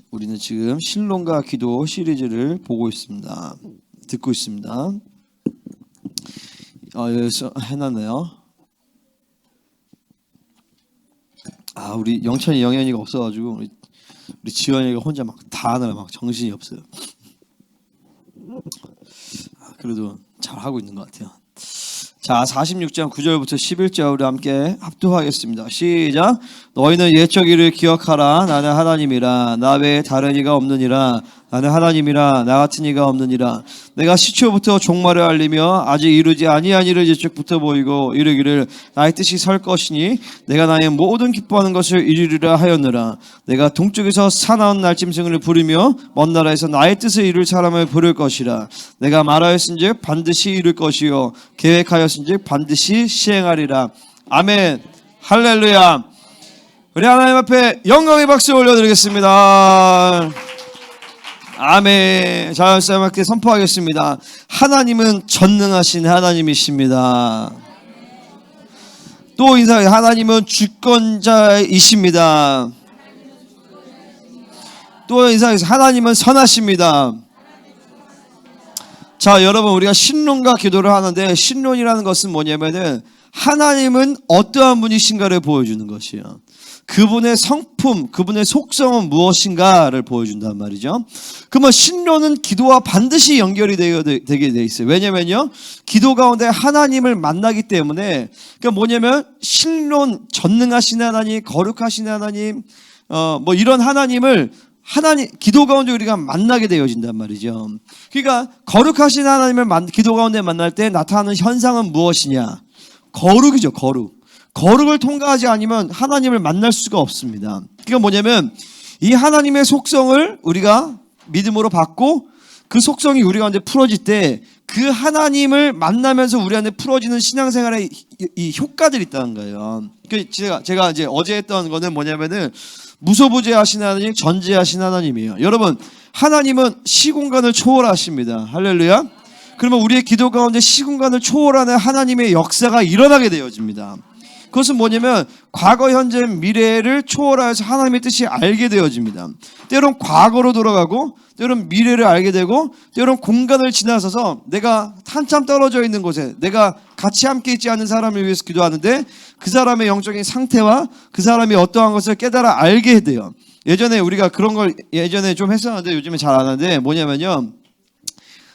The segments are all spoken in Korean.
우리는 지금 신론과 기도 시리즈를 보고 있습니다. 듣고 있습니다. 여기서 해놨네요. 우리 영찬이 영현이가 없어가지고 우리 지원이가 혼자 막 다 하느라 막 정신이 없어요. 그래도 잘 하고 있는 것 같아요. 자, 46장 9절부터 11절 우리 함께 합독하겠습니다. 시작. 너희는 옛적 일을 기억하라. 나는 하나님이라. 나 외에 다른 이가 없느니라. 나는 하나님이라. 나 같은 이가 없느니라. 내가 시초부터 종말을 알리며 아직 이루지 아니한 일을 옛적부터 보이고 이르기를 나의 뜻이 설 것이니 내가 나의 모든 기뻐하는 것을 이루리라 하였느라. 내가 동쪽에서 사나운 날짐승을 부르며 먼 나라에서 나의 뜻을 이룰 사람을 부를 것이라. 내가 말하였은즉 반드시 이룰 것이요 계획하였은즉 반드시 시행하리라. 아멘. 할렐루야. 우리 하나님 앞에 영광의 박수 올려드리겠습니다. 아멘. 자, 여러분께 선포하겠습니다. 하나님은 전능하신 하나님이십니다. 또 인사해. 하나님은 주권자이십니다. 또 인사해서 하나님은 선하십니다. 자, 여러분, 우리가 신론과 기도를 하는데 신론이라는 것은 뭐냐면은 하나님은 어떠한 분이신가를 보여주는 것이에요. 그분의 성품, 그분의 속성은 무엇인가를 보여준단 말이죠. 그러면 신론은 기도와 반드시 연결이 되게 돼 있어요. 왜냐면요, 기도 가운데 하나님을 만나기 때문에, 그러니까 뭐냐면 신론, 전능하신 하나님, 거룩하신 하나님, 이런 하나님을 기도 가운데 우리가 만나게 되어진단 말이죠. 그러니까 거룩하신 하나님을 기도 가운데 만날 때 나타나는 현상은 무엇이냐? 거룩이죠, 거룩. 거룩을 통과하지 않으면 하나님을 만날 수가 없습니다. 그러니까 뭐냐면 이 하나님의 속성을 우리가 믿음으로 받고 그 속성이 우리 가운데 풀어질 때 그 하나님을 만나면서 우리 안에 풀어지는 신앙생활의 이 효과들이 있다는 거예요. 제가 이제 어제 했던 거는 뭐냐면은 무소부재하신 하나님, 전지하신 하나님이에요. 여러분, 하나님은 시공간을 초월하십니다. 할렐루야. 그러면 우리의 기도 가운데 시공간을 초월하는 하나님의 역사가 일어나게 되어집니다. 그것은 뭐냐면 과거, 현재, 미래를 초월하여서 하나님의 뜻이 알게 되어집니다. 때론 과거로 돌아가고 때론 미래를 알게 되고 때론 공간을 지나서서 내가 한참 떨어져 있는 곳에 내가 같이 함께 있지 않은 사람을 위해서 기도하는데 그 사람의 영적인 상태와 그 사람이 어떠한 것을 깨달아 알게 돼요. 예전에 우리가 그런 걸 예전에 좀 했었는데 요즘에 잘 안 하는데 뭐냐면요,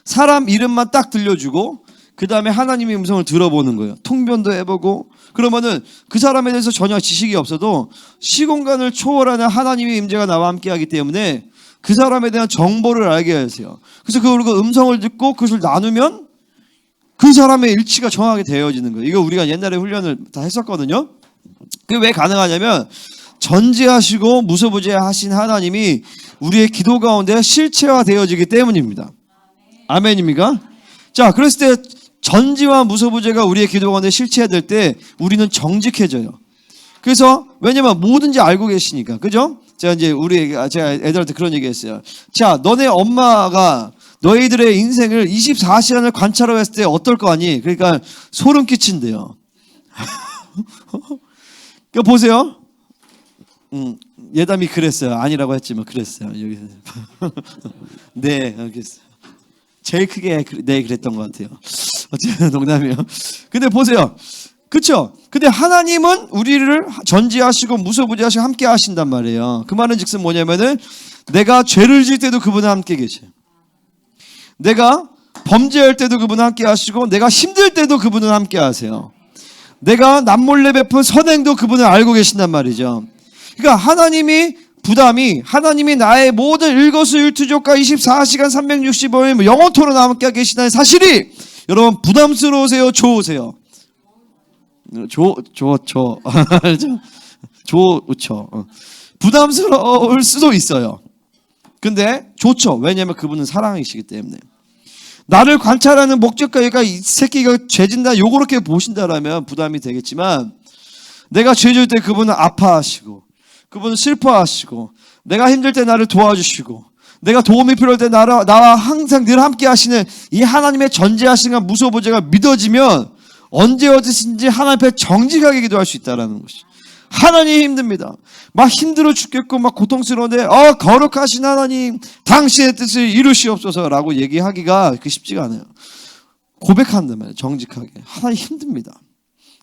사람 이름만 딱 들려주고 그 다음에 하나님의 음성을 들어보는 거예요. 통변도 해보고 그러면은 그 사람에 대해서 전혀 지식이 없어도 시공간을 초월하는 하나님의 임재가 나와 함께하기 때문에 그 사람에 대한 정보를 알게 하세요. 그래서 그 음성을 듣고 그것을 나누면 그 사람의 일치가 정확하게 되어지는 거예요. 이거 우리가 옛날에 훈련을 다 했었거든요. 그게 왜 가능하냐면 전지하시고 무소부재하신 하나님이 우리의 기도 가운데 실체화되어지기 때문입니다. 아멘입니까? 자, 그랬을 때 전지와 무소부재가 우리의 기도 가운데 실체화될 때 우리는 정직해져요. 그래서 왜냐면 뭐든지 알고 계시니까, 그죠? 제가 애들한테 그런 얘기했어요. 자, 너네 엄마가 너희들의 인생을 24시간을 관찰하고 했을 때 어떨 거 아니? 그러니까 소름 끼친대요. 그러니까 보세요. 예담이 그랬어요. 아니라고 했지만 그랬어요. 여기서. 네, 알겠어요. 제일 크게 그랬던 것 같아요. 어쨌든 농담이에요. 근데 보세요. 그쵸? 근데 하나님은 우리를 전지하시고 무소부재하시고 함께 하신단 말이에요. 그 말은 즉슨 뭐냐면은 내가 죄를 지을 때도 그분은 함께 계셔요. 내가 범죄할 때도 그분은 함께 하시고 내가 힘들 때도 그분은 함께 하세요. 내가 남몰래 베푼 선행도 그분을 알고 계신단 말이죠. 그러니까 하나님이 나의 모든 일거수일투족과 24시간 365일 영원토록 함께 계시다는 사실이 여러분 부담스러우세요? 좋으세요? 좋죠. 부담스러울 수도 있어요. 근데 좋죠. 왜냐하면 그분은 사랑이시기 때문에. 나를 관찰하는 목적과 이 새끼가 죄진다 요렇게 보신다라면 부담이 되겠지만 내가 죄질 때 그분은 아파하시고 그분은 슬퍼하시고 내가 힘들 때 나를 도와주시고 내가 도움이 필요할 때 나와 항상 늘 함께 하시는 이 하나님의 전지하심과 무소부재가 믿어지면 언제 어디든지 하나님 앞에 정직하게 기도할 수 있다는 것이. 하나님 힘듭니다. 막 힘들어 죽겠고 막 고통스러운데 거룩하신 하나님 당신의 뜻을 이루시옵소서라고 얘기하기가 쉽지가 않아요. 고백한단 말이에요. 정직하게. 하나님 힘듭니다.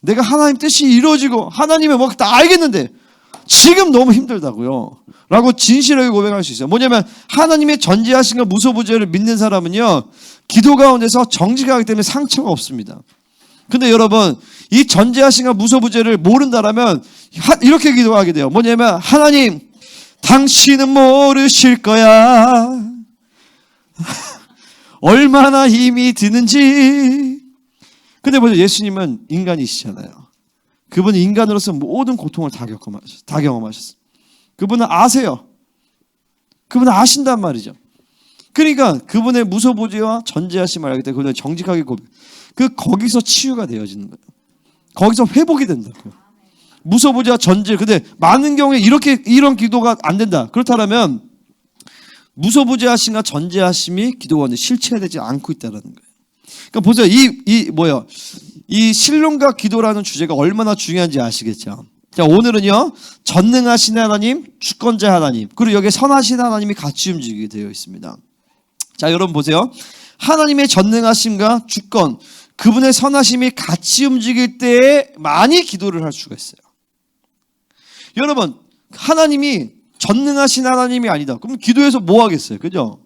내가 하나님 뜻이 이루어지고 하나님의 뭐 다 알겠는데 지금 너무 힘들다고요 라고 진실하게 고백할 수 있어요. 뭐냐면 하나님의 전지하신과 무소부재를 믿는 사람은요 기도 가운데서 정직하기 때문에 상처가 없습니다. 근데 여러분 이 전지하신과 무소부재를 모른다라면 이렇게 기도하게 돼요. 뭐냐면 하나님 당신은 모르실 거야. 얼마나 힘이 드는지. 근데 보세요. 예수님은 인간이시잖아요. 그분은 인간으로서 모든 고통을 다 경험하셨어요. 그분은 아세요. 그분은 아신단 말이죠. 그러니까 그분의 무소부재와 전지하심을 알기 때문에 그분은 정직하게 거기서 치유가 되어지는 거예요. 거기서 회복이 된다고요. 무소부재와 전지. 근데 많은 경우에 이런 기도가 안 된다. 그렇다면 무소부재하심과 전지하심이 기도 가운데 실체되지 않고 있다는 거예요. 그러니까 보세요. 이 신론과 기도라는 주제가 얼마나 중요한지 아시겠죠? 자, 오늘은요, 전능하신 하나님, 주권자 하나님, 그리고 여기에 선하신 하나님이 같이 움직이게 되어 있습니다. 자, 여러분 보세요. 하나님의 전능하심과 주권, 그분의 선하심이 같이 움직일 때에 많이 기도를 할 수가 있어요. 여러분, 하나님이 전능하신 하나님이 아니다. 그럼 기도해서 뭐 하겠어요? 그죠?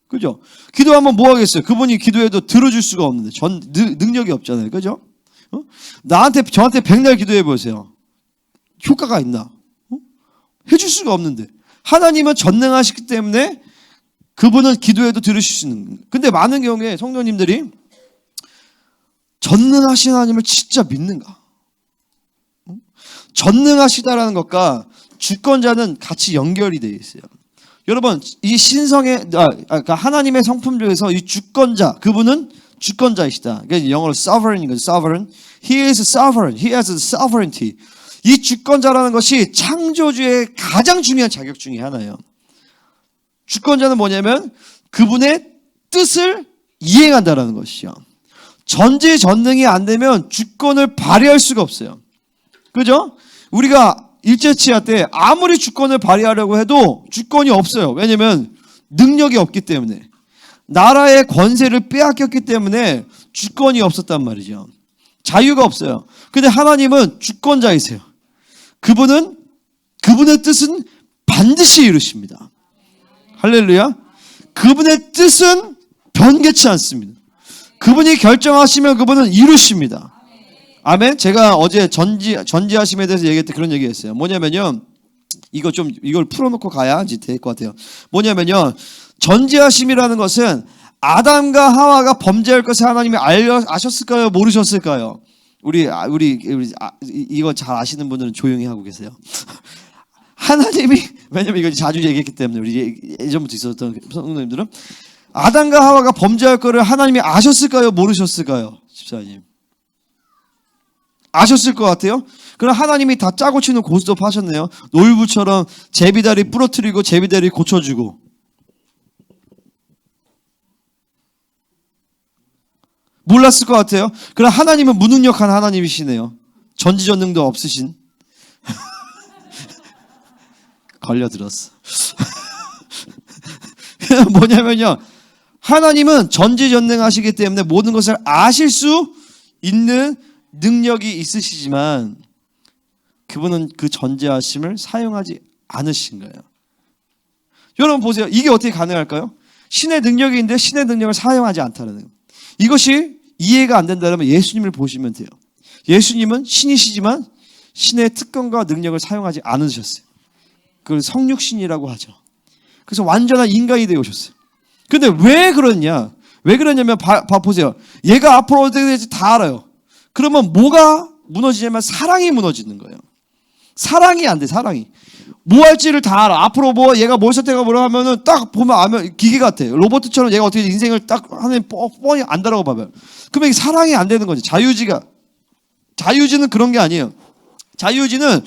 그죠? 기도하면 뭐 하겠어요? 그분이 기도해도 들어줄 수가 없는데 능력이 없잖아요. 그죠? 저한테 백날 기도해 보세요. 효과가 있나? 해줄 수가 없는데. 하나님은 전능하시기 때문에 그분은 기도해도 들으실 수 있는. 근데 많은 경우에 성도님들이 전능하신 하나님을 진짜 믿는가? 전능하시다라는 것과 주권자는 같이 연결이 되어 있어요. 여러분, 이 신성의 그러니까 하나님의 성품 중에서 이 주권자, 그분은 주권자이시다. 그러니까 영어로 sovereign인 거죠. sovereign. He is sovereign. He has sovereignty. 이 주권자라는 것이 창조주의 가장 중요한 자격 중에 하나예요. 주권자는 뭐냐면 그분의 뜻을 이행한다라는 것이요. 전지전능이 안 되면 주권을 발휘할 수가 없어요. 그죠? 우리가 일제치하 때 아무리 주권을 발휘하려고 해도 주권이 없어요. 왜냐면 능력이 없기 때문에. 나라의 권세를 빼앗겼기 때문에 주권이 없었단 말이죠. 자유가 없어요. 근데 하나님은 주권자이세요. 그분의 뜻은 반드시 이루십니다. 할렐루야. 그분의 뜻은 변개치 않습니다. 그분이 결정하시면 그분은 이루십니다. 아멘. 제가 어제 전지하심에 대해서 얘기할 때 그런 얘기했어요. 뭐냐면요, 이걸 풀어놓고 가야지 될 것 같아요. 뭐냐면요, 전지하심이라는 것은 아담과 하와가 범죄할 것을 하나님이 아셨을까요? 모르셨을까요? 우리 이거 잘 아시는 분들은 조용히 하고 계세요. 하나님이, 왜냐면 이거 자주 얘기했기 때문에 우리 예전부터 있었던 성도님들은 아담과 하와가 범죄할 거를 하나님이 아셨을까요? 모르셨을까요? 집사님. 아셨을 것 같아요? 그럼 하나님이 다 짜고 치는 고스톱 하셨네요. 놀부처럼 제비다리 부러뜨리고 제비다리 고쳐주고. 몰랐을 것 같아요? 그럼 하나님은 무능력한 하나님이시네요. 전지전능도 없으신. 걸려들었어. 뭐냐면요, 하나님은 전지전능하시기 때문에 모든 것을 아실 수 있는 능력이 있으시지만 그분은 그 전지하심을 사용하지 않으신 거예요. 여러분 보세요. 이게 어떻게 가능할까요? 신의 능력이 있는데 신의 능력을 사용하지 않다는 거예요. 이것이 이해가 안 된다면 예수님을 보시면 돼요. 예수님은 신이시지만 신의 특권과 능력을 사용하지 않으셨어요. 그걸 성육신이라고 하죠. 그래서 완전한 인간이 되어 오셨어요. 근데 왜 그러냐? 왜 그러냐면 보세요. 얘가 앞으로 어떻게 될지 다 알아요. 그러면 뭐가 무너지냐면 사랑이 무너지는 거예요. 사랑이 안 돼, 사랑이. 뭐 할지를 다 알아. 앞으로 얘가 뭘 선택하고 뭐라 하면은 딱 보면 아면 기계 같아. 로봇처럼 얘가 어떻게 인생을 딱 하는 뻔히 안다라고 봐봐요. 그러면 이게 사랑이 안 되는 거지. 자유지는 그런 게 아니에요. 자유지는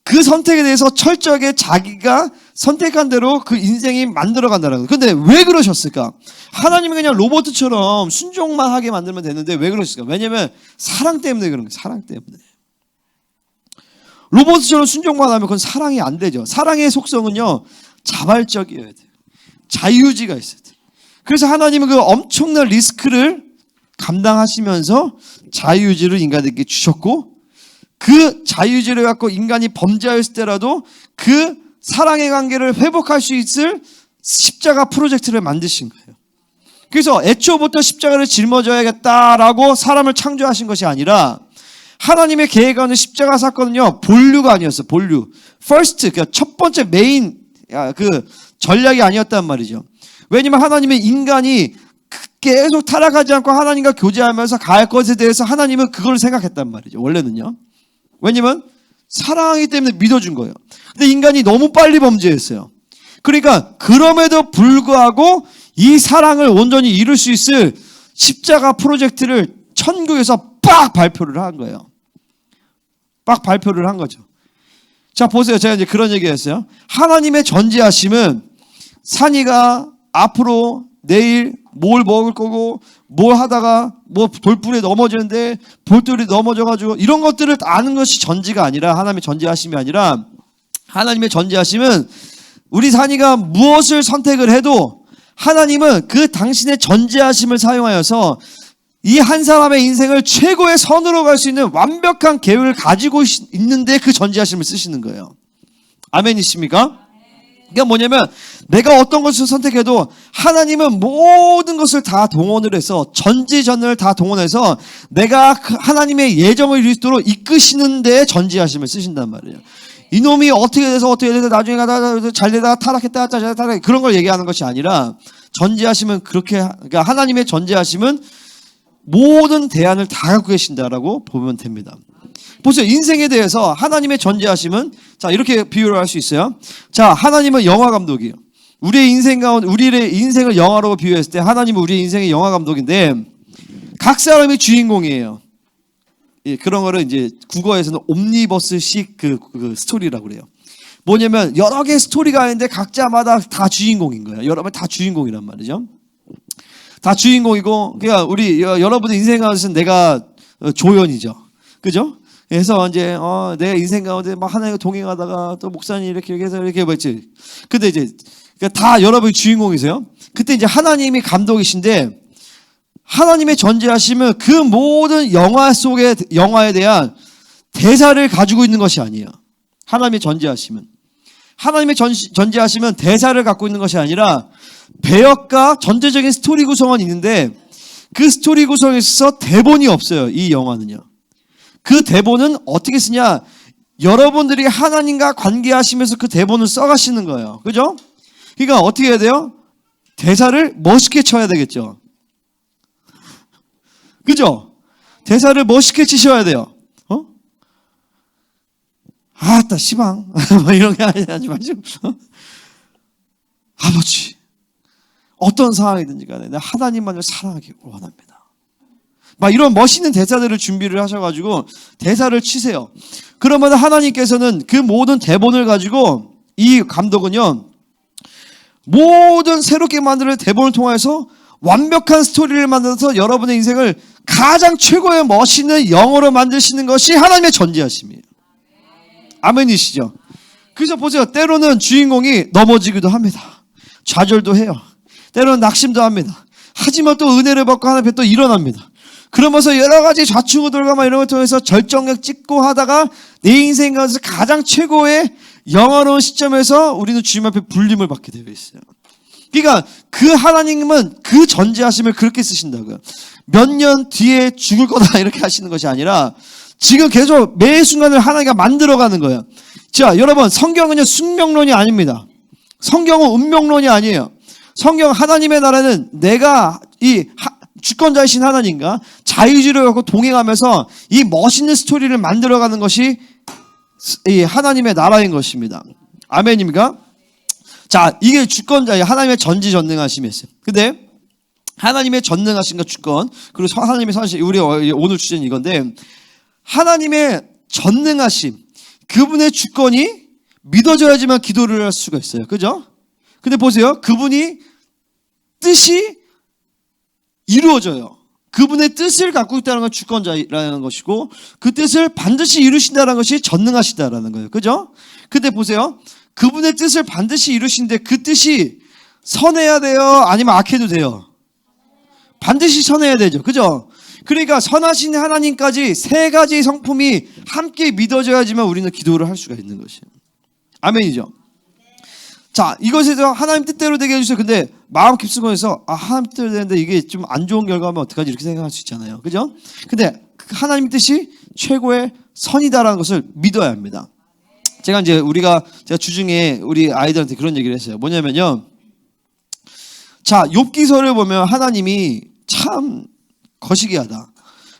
그 선택에 대해서 철저하게 자기가 선택한 대로 그 인생이 만들어간다는 거예요. 근데 왜 그러셨을까? 하나님이 그냥 로봇처럼 순종만 하게 만들면 되는데 왜 그러셨을까? 왜냐면 사랑 때문에 그런 거예요. 사랑 때문에. 로봇처럼 순종만 하면 그건 사랑이 안 되죠. 사랑의 속성은요, 자발적이어야 돼요. 자유의지가 있어야 돼요. 그래서 하나님은 그 엄청난 리스크를 감당하시면서 자유의지를 인간에게 주셨고, 그 자유의지를 갖고 인간이 범죄하였을 때라도 그 사랑의 관계를 회복할 수 있을 십자가 프로젝트를 만드신 거예요. 그래서 애초부터 십자가를 짊어져야겠다라고 사람을 창조하신 것이 아니라, 하나님의 계획하는 십자가 사건은요, 본류가 아니었어요. 본류. first, 그러니까 첫 번째 메인 그 전략이 아니었단 말이죠. 왜냐면 하나님의 인간이 계속 타락하지 않고 하나님과 교제하면서 갈 것에 대해서 하나님은 그걸 생각했단 말이죠. 원래는요. 왜냐면 사랑하기 때문에 믿어준 거예요. 근데 인간이 너무 빨리 범죄했어요. 그러니까 그럼에도 불구하고 이 사랑을 온전히 이룰 수 있을 십자가 프로젝트를 천국에서 빡 발표를 한 거예요. 빡 발표를 한 거죠. 자, 보세요. 제가 이제 그런 얘기 했어요. 하나님의 전지하심은 산이가 앞으로 내일 뭘 먹을 거고, 뭘 하다가 뭐 돌불에 넘어지는데 볼돌이 넘어져가지고 이런 것들을 아는 것이 전지가 아니라, 하나님의 전지하심이 아니라, 하나님의 전지하심은 우리 산이가 무엇을 선택을 해도 하나님은 그 당신의 전지하심을 사용하여서 이 한 사람의 인생을 최고의 선으로 갈 수 있는 완벽한 계획을 가지고 있는데 그 전지하심을 쓰시는 거예요. 아멘이십니까? 그러니까 뭐냐면 내가 어떤 것을 선택해도 하나님은 모든 것을 다 동원을 해서, 전지전능을 다 동원해서 내가 하나님의 예정을 이룰 수 있도록 이끄시는 데 전지하심을 쓰신단 말이에요. 이놈이 어떻게 돼서 나중에 가다가 잘 되다가 타락했다 그런 걸 얘기하는 것이 아니라, 전지하심은 그렇게, 그러니까 하나님의 전지하심은 모든 대안을 다 갖고 계신다라고 보면 됩니다. 보세요. 인생에 대해서 하나님의 전지하심은, 자, 이렇게 비유를 할 수 있어요. 자, 하나님은 영화 감독이에요. 우리의 인생 가운데, 우리의 인생을 영화로 비유했을 때 하나님은 우리의 인생의 영화 감독인데, 각 사람이 주인공이에요. 예, 그런 거를 이제 국어에서는 옴니버스식 그 스토리라고 그래요. 뭐냐면 여러 개의 스토리가 있는데 각자마다 다 주인공인 거예요. 여러분 다 주인공이란 말이죠. 다 주인공이고, 그러니까 우리 여러분의 인생 가운데서는 내가 조연이죠. 그죠? 그래서 이제 내 인생 가운데 막 하나님과 동행하다가 또 목사님 이렇게 해서 이렇게 뭐지. 근데 이제 그러니까 다 여러분이 주인공이세요. 그때 이제 하나님이 감독이신데, 하나님의 전지하심은 그 모든 영화에 대한 대사를 가지고 있는 것이 아니에요. 하나님의 전지하심은 대사를 갖고 있는 것이 아니라 배역과 전체적인 스토리 구성은 있는데, 그 스토리 구성에 있어서 대본이 없어요. 이 영화는요. 그 대본은 어떻게 쓰냐? 여러분들이 하나님과 관계하시면서 그 대본을 써가시는 거예요. 그죠? 그러니까 어떻게 해야 돼요? 대사를 멋있게 쳐야 되겠죠. 그죠? 대사를 멋있게 치셔야 돼요. 아따 시방 이런 게 하지 마시고, 아버지, 어떤 상황이든지 간에 내가 하나님만을 사랑하기 원합니다. 막 이런 멋있는 대사들을 준비를 하셔가지고 대사를 치세요. 그러면 하나님께서는 그 모든 대본을 가지고, 이 감독은요, 모든 새롭게 만드는 대본을 통해서 완벽한 스토리를 만들어서 여러분의 인생을 가장 최고의 멋있는 영어로 만드시는 것이 하나님의 전지하심이에요. 아멘이시죠? 그래서 보세요. 때로는 주인공이 넘어지기도 합니다. 좌절도 해요. 때로는 낙심도 합니다. 하지만 또 은혜를 받고 하나님 앞에 또 일어납니다. 그러면서 여러 가지 좌충우돌과 막 이런 걸 통해서 절정력 찍고 하다가 내 인생 가운데서 가장 최고의 영화로운 시점에서 우리는 주님 앞에 불림을 받게 되어 있어요. 그러니까 그 하나님은 그 전지하심을 그렇게 쓰신다고요. 몇 년 뒤에 죽을 거다 이렇게 하시는 것이 아니라 지금 계속 매 순간을 하나님과 만들어가는 거예요. 자, 여러분, 성경은요 숙명론이 아닙니다. 성경은 운명론이 아니에요. 성경 하나님의 나라는 내가 이 주권자이신 하나님과 자유주의를 갖고 동행하면서 이 멋있는 스토리를 만들어가는 것이 이 하나님의 나라인 것입니다. 아멘입니까? 자, 이게 주권자의 하나님의 전지전능하심이었어요. 근데 하나님의 전능하심과 주권, 그리고 하나님의 사실 우리 오늘 주제는 이건데, 하나님의 전능하심, 그분의 주권이 믿어져야지만 기도를 할 수가 있어요. 그죠? 근데 보세요. 그분이 뜻이 이루어져요. 그분의 뜻을 갖고 있다는 건 주권자라는 것이고 그 뜻을 반드시 이루신다는 것이 전능하시다라는 거예요. 그죠? 근데 보세요. 그분의 뜻을 반드시 이루신데 그 뜻이 선해야 돼요? 아니면 악해도 돼요? 반드시 선해야 되죠. 그죠? 그러니까 선하신 하나님까지 세 가지 성품이 함께 믿어져야지만 우리는 기도를 할 수가 있는 것이에요. 아멘이죠? 자, 이것에서 하나님 뜻대로 되게 해주세요. 근데 마음 깊숙이에서 하나님 뜻대로 되는데 이게 좀 안 좋은 결과면 어떡하지 이렇게 생각할 수 있잖아요. 그죠? 근데 하나님 뜻이 최고의 선이다라는 것을 믿어야 합니다. 제가 주중에 우리 아이들한테 그런 얘기를 했어요. 뭐냐면요. 자, 욥기서를 보면 하나님이 참 거시기하다.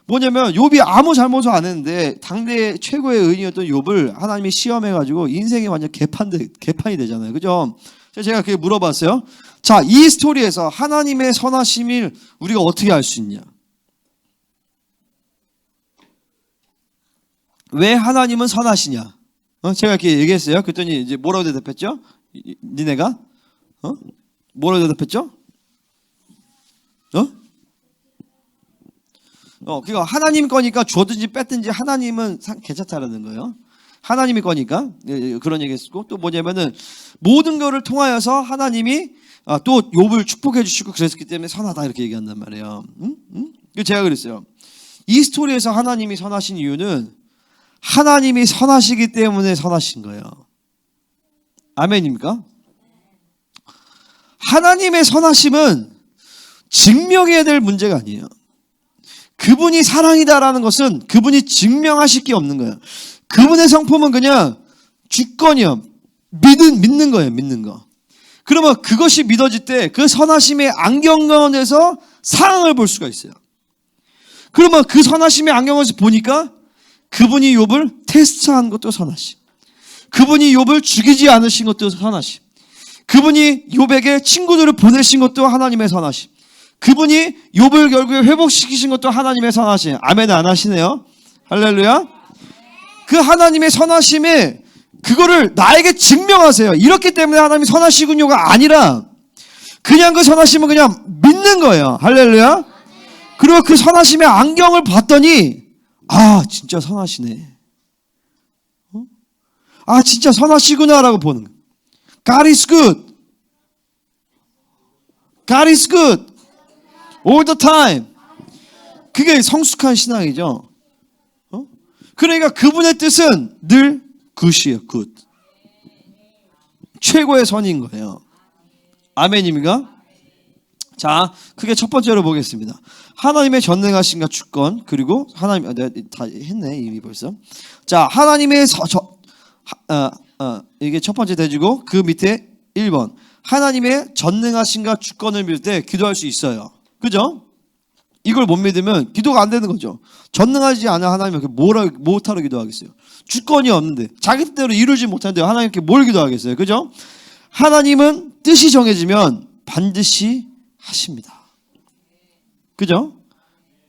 뭐냐면 욥이 아무 잘못을 안 했는데 당대 최고의 의인이었던 욥을 하나님이 시험해가지고 인생이 완전 개판이 되잖아요. 그죠? 제가 그렇게 물어봤어요. 자, 이 스토리에서 하나님의 선하심을 우리가 어떻게 알 수 있냐? 왜 하나님은 선하시냐? 제가 이렇게 얘기했어요. 그랬더니 이제 뭐라고 대답했죠? 니네가? 뭐라고 대답했죠? 그러니까 하나님 거니까 주어든지 뺐든지 하나님은 괜찮다라는 거예요. 하나님이 거니까 그런 얘기했고 또 뭐냐면은 모든 것을 통하여서 하나님이 또 욥을 축복해 주시고 그랬기 때문에 선하다 이렇게 얘기한단 말이에요. 제가 그랬어요. 이 스토리에서 하나님이 선하신 이유는 하나님이 선하시기 때문에 선하신 거예요. 아멘입니까? 하나님의 선하심은 증명해야 될 문제가 아니에요. 그분이 사랑이다라는 것은 그분이 증명하실 게 없는 거예요. 그분의 성품은 그냥 주권이요. 믿는 거예요. 믿는 거. 그러면 그것이 믿어질 때 그 선하심의 안경 가운데서 사랑을 볼 수가 있어요. 그러면 그 선하심의 안경에서 보니까 그분이 욥을 테스트한 것도 선하심. 그분이 욥을 죽이지 않으신 것도 선하심. 그분이 욥에게 친구들을 보내신 것도 하나님의 선하심. 그분이 욥을 결국에 회복시키신 것도 하나님의 선하심. 아멘 안 하시네요. 할렐루야. 그 하나님의 선하심에 그거를 나에게 증명하세요. 이렇기 때문에 하나님이 선하시군요가 아니라 그냥 그 선하심은 그냥 믿는 거예요. 할렐루야. 그리고 그 선하심의 안경을 봤더니 진짜 선하시네. 진짜 선하시구나라고 보는 거예요. God is good. God is good. All the time. 그게 성숙한 신앙이죠. 그러니까 그분의 뜻은 늘 굿이에요. 굿. 최고의 선인 거예요. 아멘입니까? 자, 크게 첫 번째로 보겠습니다. 하나님의 전능하신가 주권 그리고 하나님 내가 다 했네 이미 벌써. 자, 하나님의 이게 첫 번째 대지고 그 밑에 1번 하나님의 전능하신가 주권을 믿을 때 기도할 수 있어요. 그죠? 이걸 못 믿으면 기도가 안 되는 거죠. 전능하지 않은 하나님께 뭐하러 기도하겠어요? 주권이 없는데 자기 뜻대로 이루지 못하는데 하나님께 뭘 기도하겠어요? 그죠? 하나님은 뜻이 정해지면 반드시 하십니다. 그죠?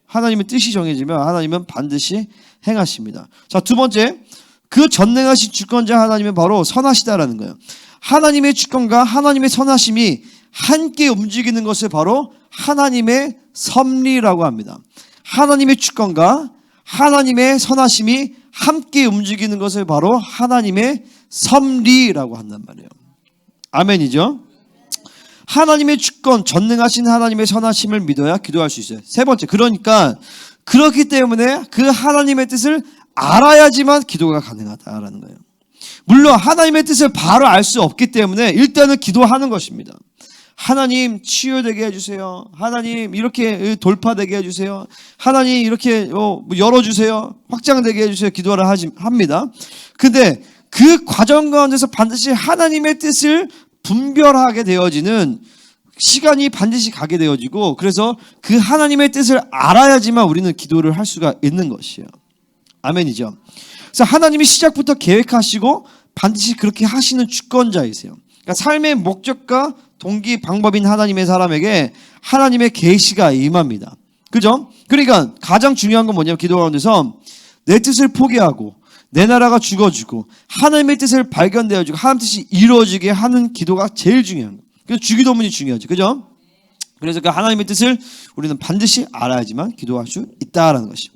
하나님의 뜻이 정해지면 하나님은 반드시 행하십니다. 자, 두 번째, 그 전능하신 주권자 하나님은 바로 선하시다라는 거예요. 하나님의 주권과 하나님의 선하심이 함께 움직이는 것을 바로 하나님의 섭리라고 합니다. 하나님의 주권과 하나님의 선하심이 함께 움직이는 것을 바로 하나님의 섭리라고 한단 말이에요. 아멘이죠? 하나님의 주권, 전능하신 하나님의 선하심을 믿어야 기도할 수 있어요. 세 번째, 그러니까 그렇기 때문에 그 하나님의 뜻을 알아야지만 기도가 가능하다라는 거예요. 물론 하나님의 뜻을 바로 알 수 없기 때문에 일단은 기도하는 것입니다. 하나님 치유되게 해주세요. 하나님 이렇게 돌파되게 해주세요. 하나님 이렇게 열어주세요. 확장되게 해주세요. 기도를 합니다. 근데 그 과정 가운데서 반드시 하나님의 뜻을 분별하게 되어지는 시간이 반드시 가게 되어지고 그래서 그 하나님의 뜻을 알아야지만 우리는 기도를 할 수가 있는 것이에요. 아멘이죠. 그래서 하나님이 시작부터 계획하시고 반드시 그렇게 하시는 주권자이세요. 그러니까 삶의 목적과 동기 방법인 하나님의 사람에게 하나님의 계시가 임합니다. 그죠? 그러니까 가장 중요한 건 뭐냐면 기도 가운데서 내 뜻을 포기하고 내 나라가 죽어지고 하나님의 뜻을 발견되어지고 하나님 뜻이 이루어지게 하는 기도가 제일 중요한 거예요. 그래서 주기도문이 중요하죠. 그죠? 그래서 그 하나님의 뜻을 우리는 반드시 알아야지만 기도할 수 있다라는 것이죠.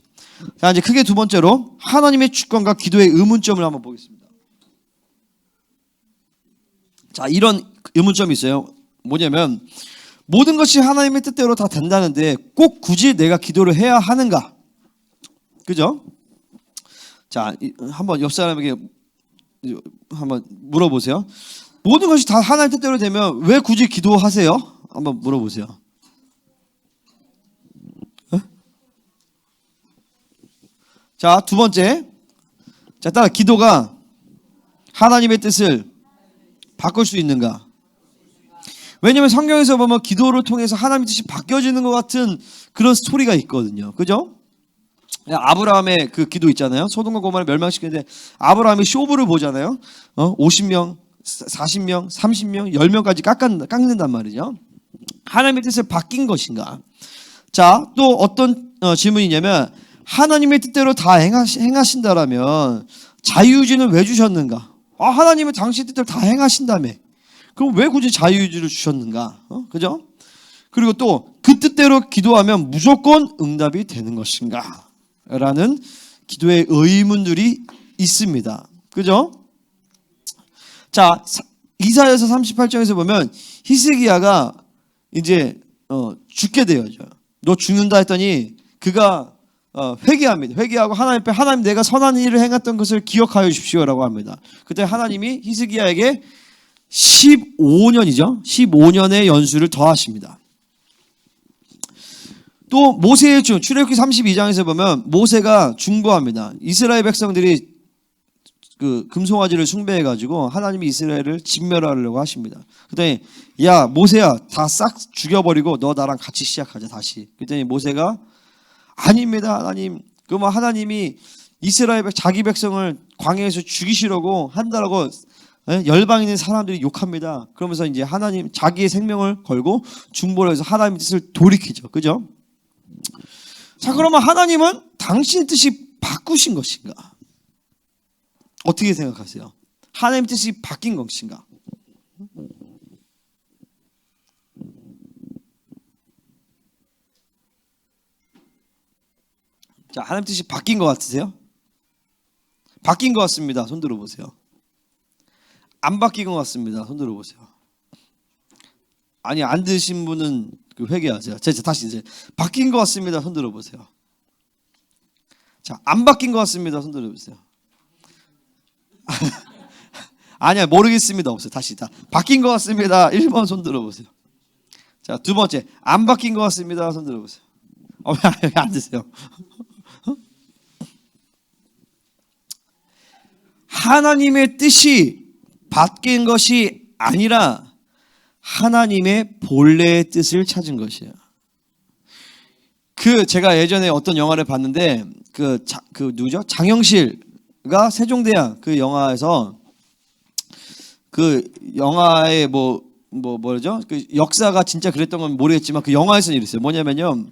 자, 이제 크게 두 번째로 하나님의 주권과 기도의 의문점을 한번 보겠습니다. 자, 이런 의문점이 있어요. 뭐냐면 모든 것이 하나님의 뜻대로 다 된다는데 꼭 굳이 내가 기도를 해야 하는가? 그죠? 자, 한번 옆 사람에게 한번 물어보세요. 모든 것이 다 하나님의 뜻대로 되면 왜 굳이 기도하세요? 한번 물어보세요. 자, 두 번째. 자, 따라 기도가 하나님의 뜻을 바꿀 수 있는가? 왜냐하면 성경에서 보면 기도를 통해서 하나님의 뜻이 바뀌어지는 것 같은 그런 스토리가 있거든요. 그죠? 아브라함의 그 기도 있잖아요. 소돔과 고모라를 멸망시키는데 아브라함이 쇼부를 보잖아요. 50명, 40명, 30명, 10명까지 깎는단 말이죠. 하나님의 뜻을 바뀐 것인가? 자, 또 어떤 질문이냐면 하나님의 뜻대로 다 행하신다라면 자유의지는 왜 주셨는가? 하나님은 당신 뜻대로 다 행하신다며. 그럼 왜 굳이 자유의지를 주셨는가? 그죠? 그리고 또 그 뜻대로 기도하면 무조건 응답이 되는 것인가? 라는 기도의 의문들이 있습니다. 그죠? 자, 이사야서 38장에서 보면 히스기야가 이제 죽게 되어져. 너 죽는다 했더니 그가 회개합니다. 회개하고 하나님 앞에 하나님 내가 선한 일을 행했던 것을 기억하여 주십시오라고 합니다. 그때 하나님이 히스기야에게 15년이죠. 15년의 연수를 더하십니다. 또 모세의 출애굽기 32장에서 보면 모세가 중보합니다. 이스라엘 백성들이 그 금송아지를 숭배해가지고 하나님이 이스라엘을 진멸하려고 하십니다. 그랬더니 야 모세야 다 싹 죽여버리고 너 나랑 같이 시작하자 다시. 그랬더니 모세가 아닙니다 하나님. 그러면 하나님이 이스라엘 자기 백성을 광야에서 죽이시려고 한다라고 열방에 있는 사람들이 욕합니다. 그러면서 이제 하나님 자기의 생명을 걸고 중보를 해서 하나님의 뜻을 돌이키죠. 그죠? 자, 그러면 하나님은 당신의 뜻이 바꾸신 것인가? 어떻게 생각하세요? 하나님의 뜻이 바뀐 것인가? 자, 하나님 뜻이 바뀐 것 같으세요? 바뀐 것 같습니다. 손 들어보세요. 안 바뀐 것 같습니다. 손 들어보세요. 아니, 안 드신 분은 그 회개하세요. 자, 다시 이제 바뀐 것 같습니다. 손 들어보세요. 자, 안 바뀐 것 같습니다. 손 들어보세요. 아니야, 모르겠습니다. 없어요. 다시 다 바뀐 것 같습니다. 1번 손 들어보세요. 자, 두 번째 안 바뀐 것 같습니다. 손 들어보세요. 왜 안 드세요? 하나님의 뜻이 바뀐 것이 아니라 하나님의 본래의 뜻을 찾은 것이에요. 제가 예전에 어떤 영화를 봤는데 누구죠? 장영실가 세종대왕 그 영화에서 그 영화의 뭐죠? 그 역사가 진짜 그랬던 건 모르겠지만 그 영화에서는 이랬어요. 뭐냐면요,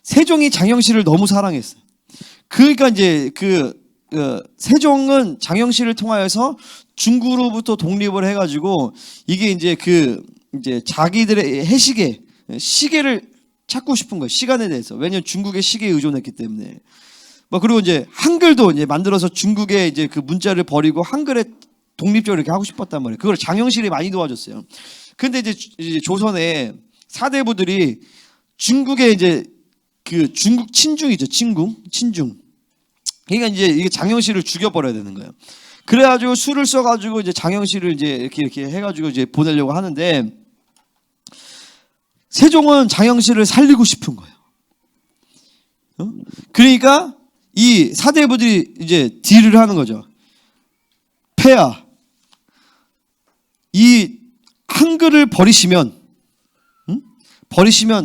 세종이 장영실을 너무 사랑했어요. 그러니까 이제 세종은 장영실을 통하여서 중국으로부터 독립을 해가지고 이게 이제 이제 자기들의 시계를 찾고 싶은 거예요. 시간에 대해서. 왜냐면 중국의 시계에 의존했기 때문에. 그리고 이제 한글도 이제 만들어서 중국의 이제 그 문자를 버리고 한글에 독립적으로 이렇게 하고 싶었단 말이에요. 그걸 장영실이 많이 도와줬어요. 근데 이제 조선의 사대부들이 중국의 이제 그 중국 친중이죠. 친중. 그러니까 이제 이게 장영실을 죽여버려야 되는 거예요. 그래가지고 수를 써가지고 이제 장영실을 이제 이렇게 해가지고 이제 보내려고 하는데 세종은 장영실을 살리고 싶은 거예요. 그러니까 이 사대부들이 이제 딜을 하는 거죠. 폐하, 이 한글을 버리시면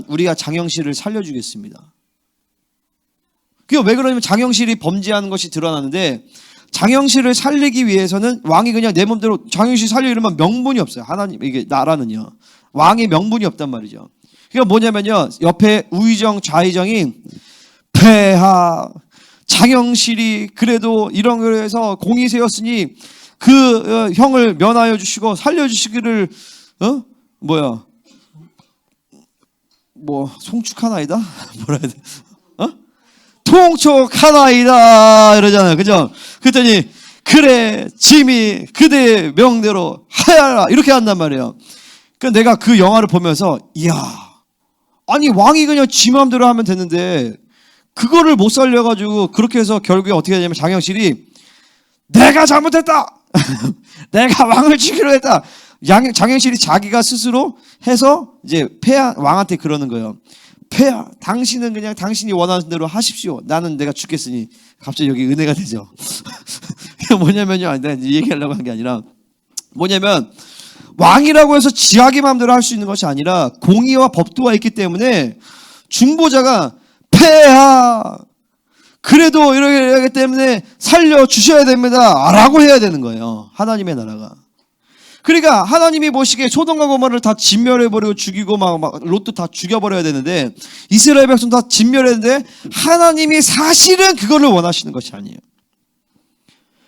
우리가 장영실을 살려주겠습니다. 그게 왜 그러냐면 장영실이 범죄하는 것이 드러나는데 장영실을 살리기 위해서는 왕이 그냥 내 몸대로 장영실 살려 이러면 명분이 없어요. 하나님 이게 나라는요. 왕의 명분이 없단 말이죠. 그러니까 뭐냐면요. 옆에 우의정 좌의정이 폐하 장영실이 그래도 이런 걸 해서 공이 세웠으니 그 형을 면하여 주시고 살려 주시기를 뭐 송축하나이다? 뭐라 해야 돼? 통촉하나이다 이러잖아요. 그죠? 그랬더니 그래 짐이 그대의 명대로 하여라 이렇게 한단 말이에요. 그러니까 내가 그 영화를 보면서 이야, 아니 왕이 그냥 지 마음대로 하면 되는데 그거를 못 살려가지고 그렇게 해서 결국에 어떻게 되냐면 장영실이 내가 잘못했다. 내가 왕을 죽이려 했다. 장영실이 자기가 스스로 해서 이제 폐하 왕한테 그러는 거예요. 폐하, 당신은 그냥 당신이 원하는 대로 하십시오. 나는 내가 죽겠으니. 갑자기 여기 은혜가 되죠. 이게 뭐냐면요, 내가 얘기하려고 한 게 아니라 뭐냐면 왕이라고 해서 지하기 마음대로 할 수 있는 것이 아니라 공의와 법도가 있기 때문에 중보자가 폐하, 그래도 이러기 때문에 살려주셔야 됩니다 라고 해야 되는 거예요. 하나님의 나라가. 그러니까 하나님이 보시기에 소돔과 고모라를 다 진멸해버리고 죽이고 막 롯도 다 죽여버려야 되는데 이스라엘 백성 다 진멸했는데 하나님이 사실은 그거를 원하시는 것이 아니에요.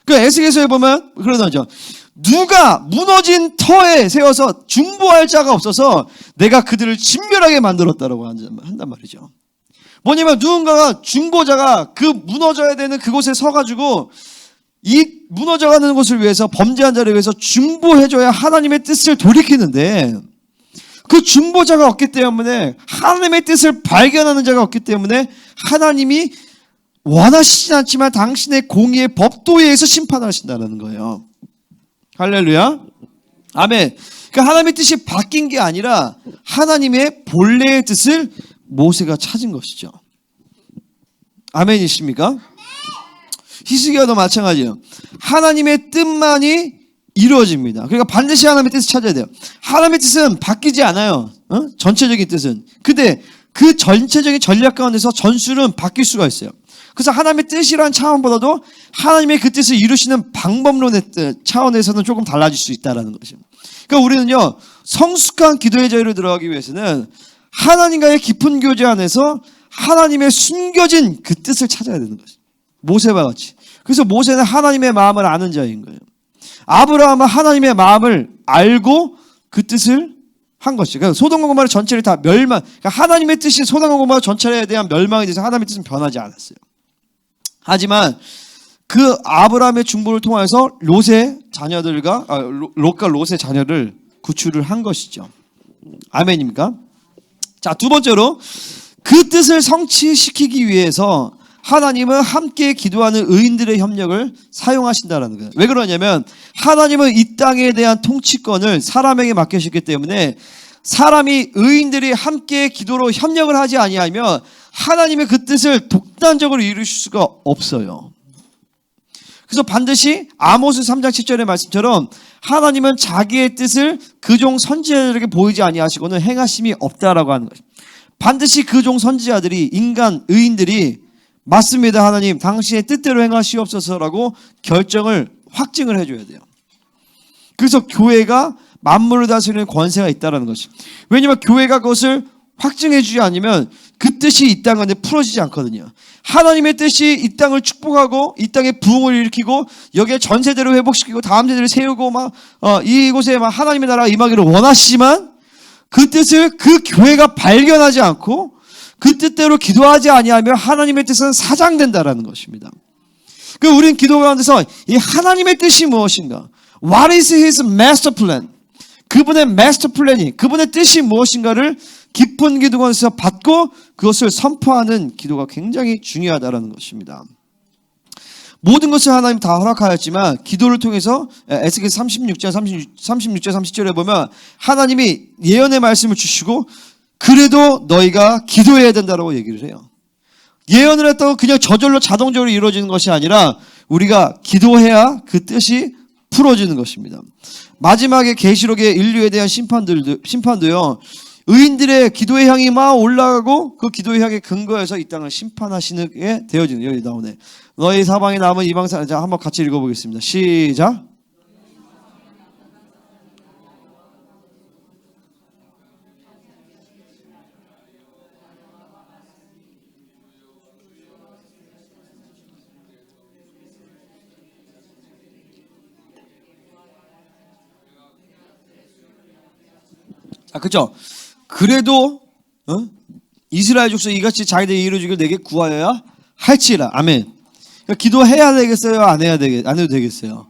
그 에스겔서에 보면 그러죠. 누가 무너진 터에 세워서 중보할 자가 없어서 내가 그들을 진멸하게 만들었다라고 한단 말이죠. 뭐냐면 누군가가 중보자가 그 무너져야 되는 그곳에 서가지고 이 무너져가는 곳을 위해서 범죄한 자를 위해서 중보해줘야 하나님의 뜻을 돌이키는데 그 중보자가 없기 때문에 하나님의 뜻을 발견하는 자가 없기 때문에 하나님이 원하시진 않지만 당신의 공의의 법도에 의해서 심판하신다는 거예요. 할렐루야. 아멘. 그러니까 하나님의 뜻이 바뀐 게 아니라 하나님의 본래의 뜻을 모세가 찾은 것이죠. 아멘이십니까? 히스기야도 마찬가지예요. 하나님의 뜻만이 이루어집니다. 그러니까 반드시 하나님의 뜻을 찾아야 돼요. 하나님의 뜻은 바뀌지 않아요. 전체적인 뜻은. 근데 그 전체적인 전략 가운데서 전술은 바뀔 수가 있어요. 그래서 하나님의 뜻이라는 차원보다도 하나님의 그 뜻을 이루시는 방법론의 차원에서는 조금 달라질 수 있다는 것입니다. 그러니까 우리는요, 성숙한 기도의 자리로 들어가기 위해서는 하나님과의 깊은 교제 안에서 하나님의 숨겨진 그 뜻을 찾아야 되는 것입니다. 모세와 같이. 그래서 모세는 하나님의 마음을 아는 자인 거예요. 아브라함은 하나님의 마음을 알고 그 뜻을 한 것이죠. 그러니까 소돔과 고모라 전체를 다 멸망, 그러니까 하나님의 뜻이 소돔과 고모라 전체에 대한 멸망에 대해서 하나님의 뜻은 변하지 않았어요. 하지만 그 아브라함의 중보를 통해서 롯의 자녀들과 롯과 롯의 자녀를 구출을 한 것이죠. 아멘입니까? 자, 두 번째로 그 뜻을 성취시키기 위해서 하나님은 함께 기도하는 의인들의 협력을 사용하신다는 거예요. 왜 그러냐면 하나님은 이 땅에 대한 통치권을 사람에게 맡기셨기 때문에 사람이 의인들이 함께 기도로 협력을 하지 아니하면 하나님의 그 뜻을 독단적으로 이루실 수가 없어요. 그래서 반드시 아모스 3장 7절의 말씀처럼 하나님은 자기의 뜻을 그 종 선지자들에게 보이지 아니하시고는 행하심이 없다라고 하는 것입니다. 반드시 그 종 선지자들이 인간 의인들이 맞습니다 하나님 당신의 뜻대로 행하시옵소서라고 결정을 확증을 해줘야 돼요. 그래서 교회가 만물을 다스리는 권세가 있다는 것입니다. 왜냐하면 교회가 그것을 확증해주지 않으면 그 뜻이 이 땅 가운데 풀어지지 않거든요. 하나님의 뜻이 이 땅을 축복하고 이 땅에 부흥을 일으키고 여기에 전 세대를 회복시키고 다음 세대를 세우고 이곳에 하나님의 나라가 임하기를 원하시지만 그 뜻을 그 교회가 발견하지 않고 그 뜻대로 기도하지 아니하면 하나님의 뜻은 사장된다라는 것입니다. 그 우린 기도 가운데서 이 하나님의 뜻이 무엇인가? What is His master plan? 그분의 마스터 플랜이 그분의 뜻이 무엇인가를 깊은 기도 가운데서 받고 그것을 선포하는 기도가 굉장히 중요하다는 것입니다. 모든 것을 하나님 다 허락하였지만 기도를 통해서 에스겔 36장 30절에 보면 하나님이 예언의 말씀을 주시고 그래도 너희가 기도해야 된다고 얘기를 해요. 예언을 했다고 그냥 저절로 자동적으로 이루어지는 것이 아니라 우리가 기도해야 그 뜻이 풀어지는 것입니다. 마지막에 계시록의 인류에 대한 심판도요. 의인들의 기도의 향이 막 올라가고 그 기도의 향에 근거해서 이 땅을 심판하시게 되어지는 여기 나오네. 너희 사방에 남은 이방 사람. 자, 한번 같이 읽어보겠습니다. 시작. 자, 그죠? 그래도 이스라엘 족속 이같이 자기들이 이루어지길 내게 구하여야 할지라. 아멘. 그러니까 기도해야 되겠어요? 안 해도 되겠어요?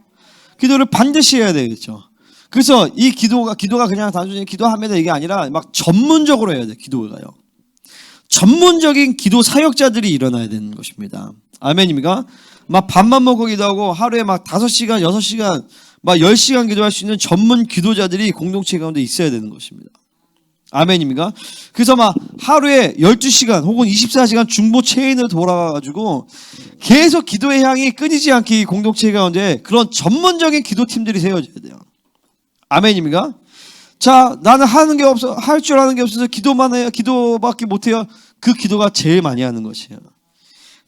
기도를 반드시 해야 되겠죠. 그래서 이 기도가 그냥 단순히 기도하면 이게 아니라 막 전문적으로 해야 돼. 기도가요. 전문적인 기도 사역자들이 일어나야 되는 것입니다. 아멘입니까? 막 밥만 먹고 기도하고 하루에 막 5시간, 6시간, 막 10시간 기도할 수 있는 전문 기도자들이 공동체 가운데 있어야 되는 것입니다. 아멘입니까? 그래서 막 하루에 12시간 혹은 24시간 중보 체인으로 돌아가가지고 계속 기도의 향이 끊이지 않게 공동체 가운데 그런 전문적인 기도팀들이 세워져야 돼요. 아멘입니까? 자, 나는 할 줄 아는 게 없어서 기도만 해요. 기도밖에 못해요. 그 기도가 제일 많이 하는 것이에요.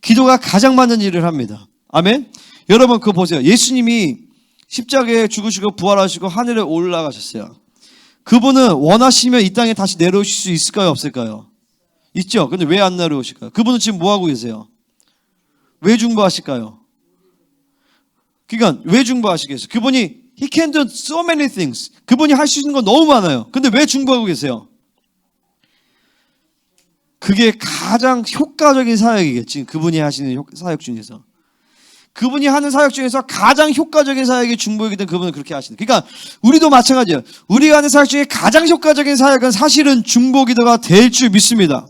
기도가 가장 많은 일을 합니다. 아멘? 여러분 그거 보세요. 예수님이 십자가에 죽으시고 부활하시고 하늘에 올라가셨어요. 그분은 원하시면 이 땅에 다시 내려오실 수 있을까요? 없을까요? 있죠. 근데 왜 안 내려오실까요? 그분은 지금 뭐 하고 계세요? 왜 중보하실까요? 그러니까 왜 중보하시겠어요? 그분이 He can do so many things. 그분이 할 수 있는 건 너무 많아요. 근데 왜 중보하고 계세요? 그게 가장 효과적인 사역이겠지. 그분이 하시는 사역 중에서. 그분이 하는 사역 중에서 가장 효과적인 사역이 중보이기 때문에 그분은 그렇게 하시는. 그러니까 우리도 마찬가지예요. 우리가 하는 사역 중에 가장 효과적인 사역은 사실은 중보기도가 될 줄 믿습니다.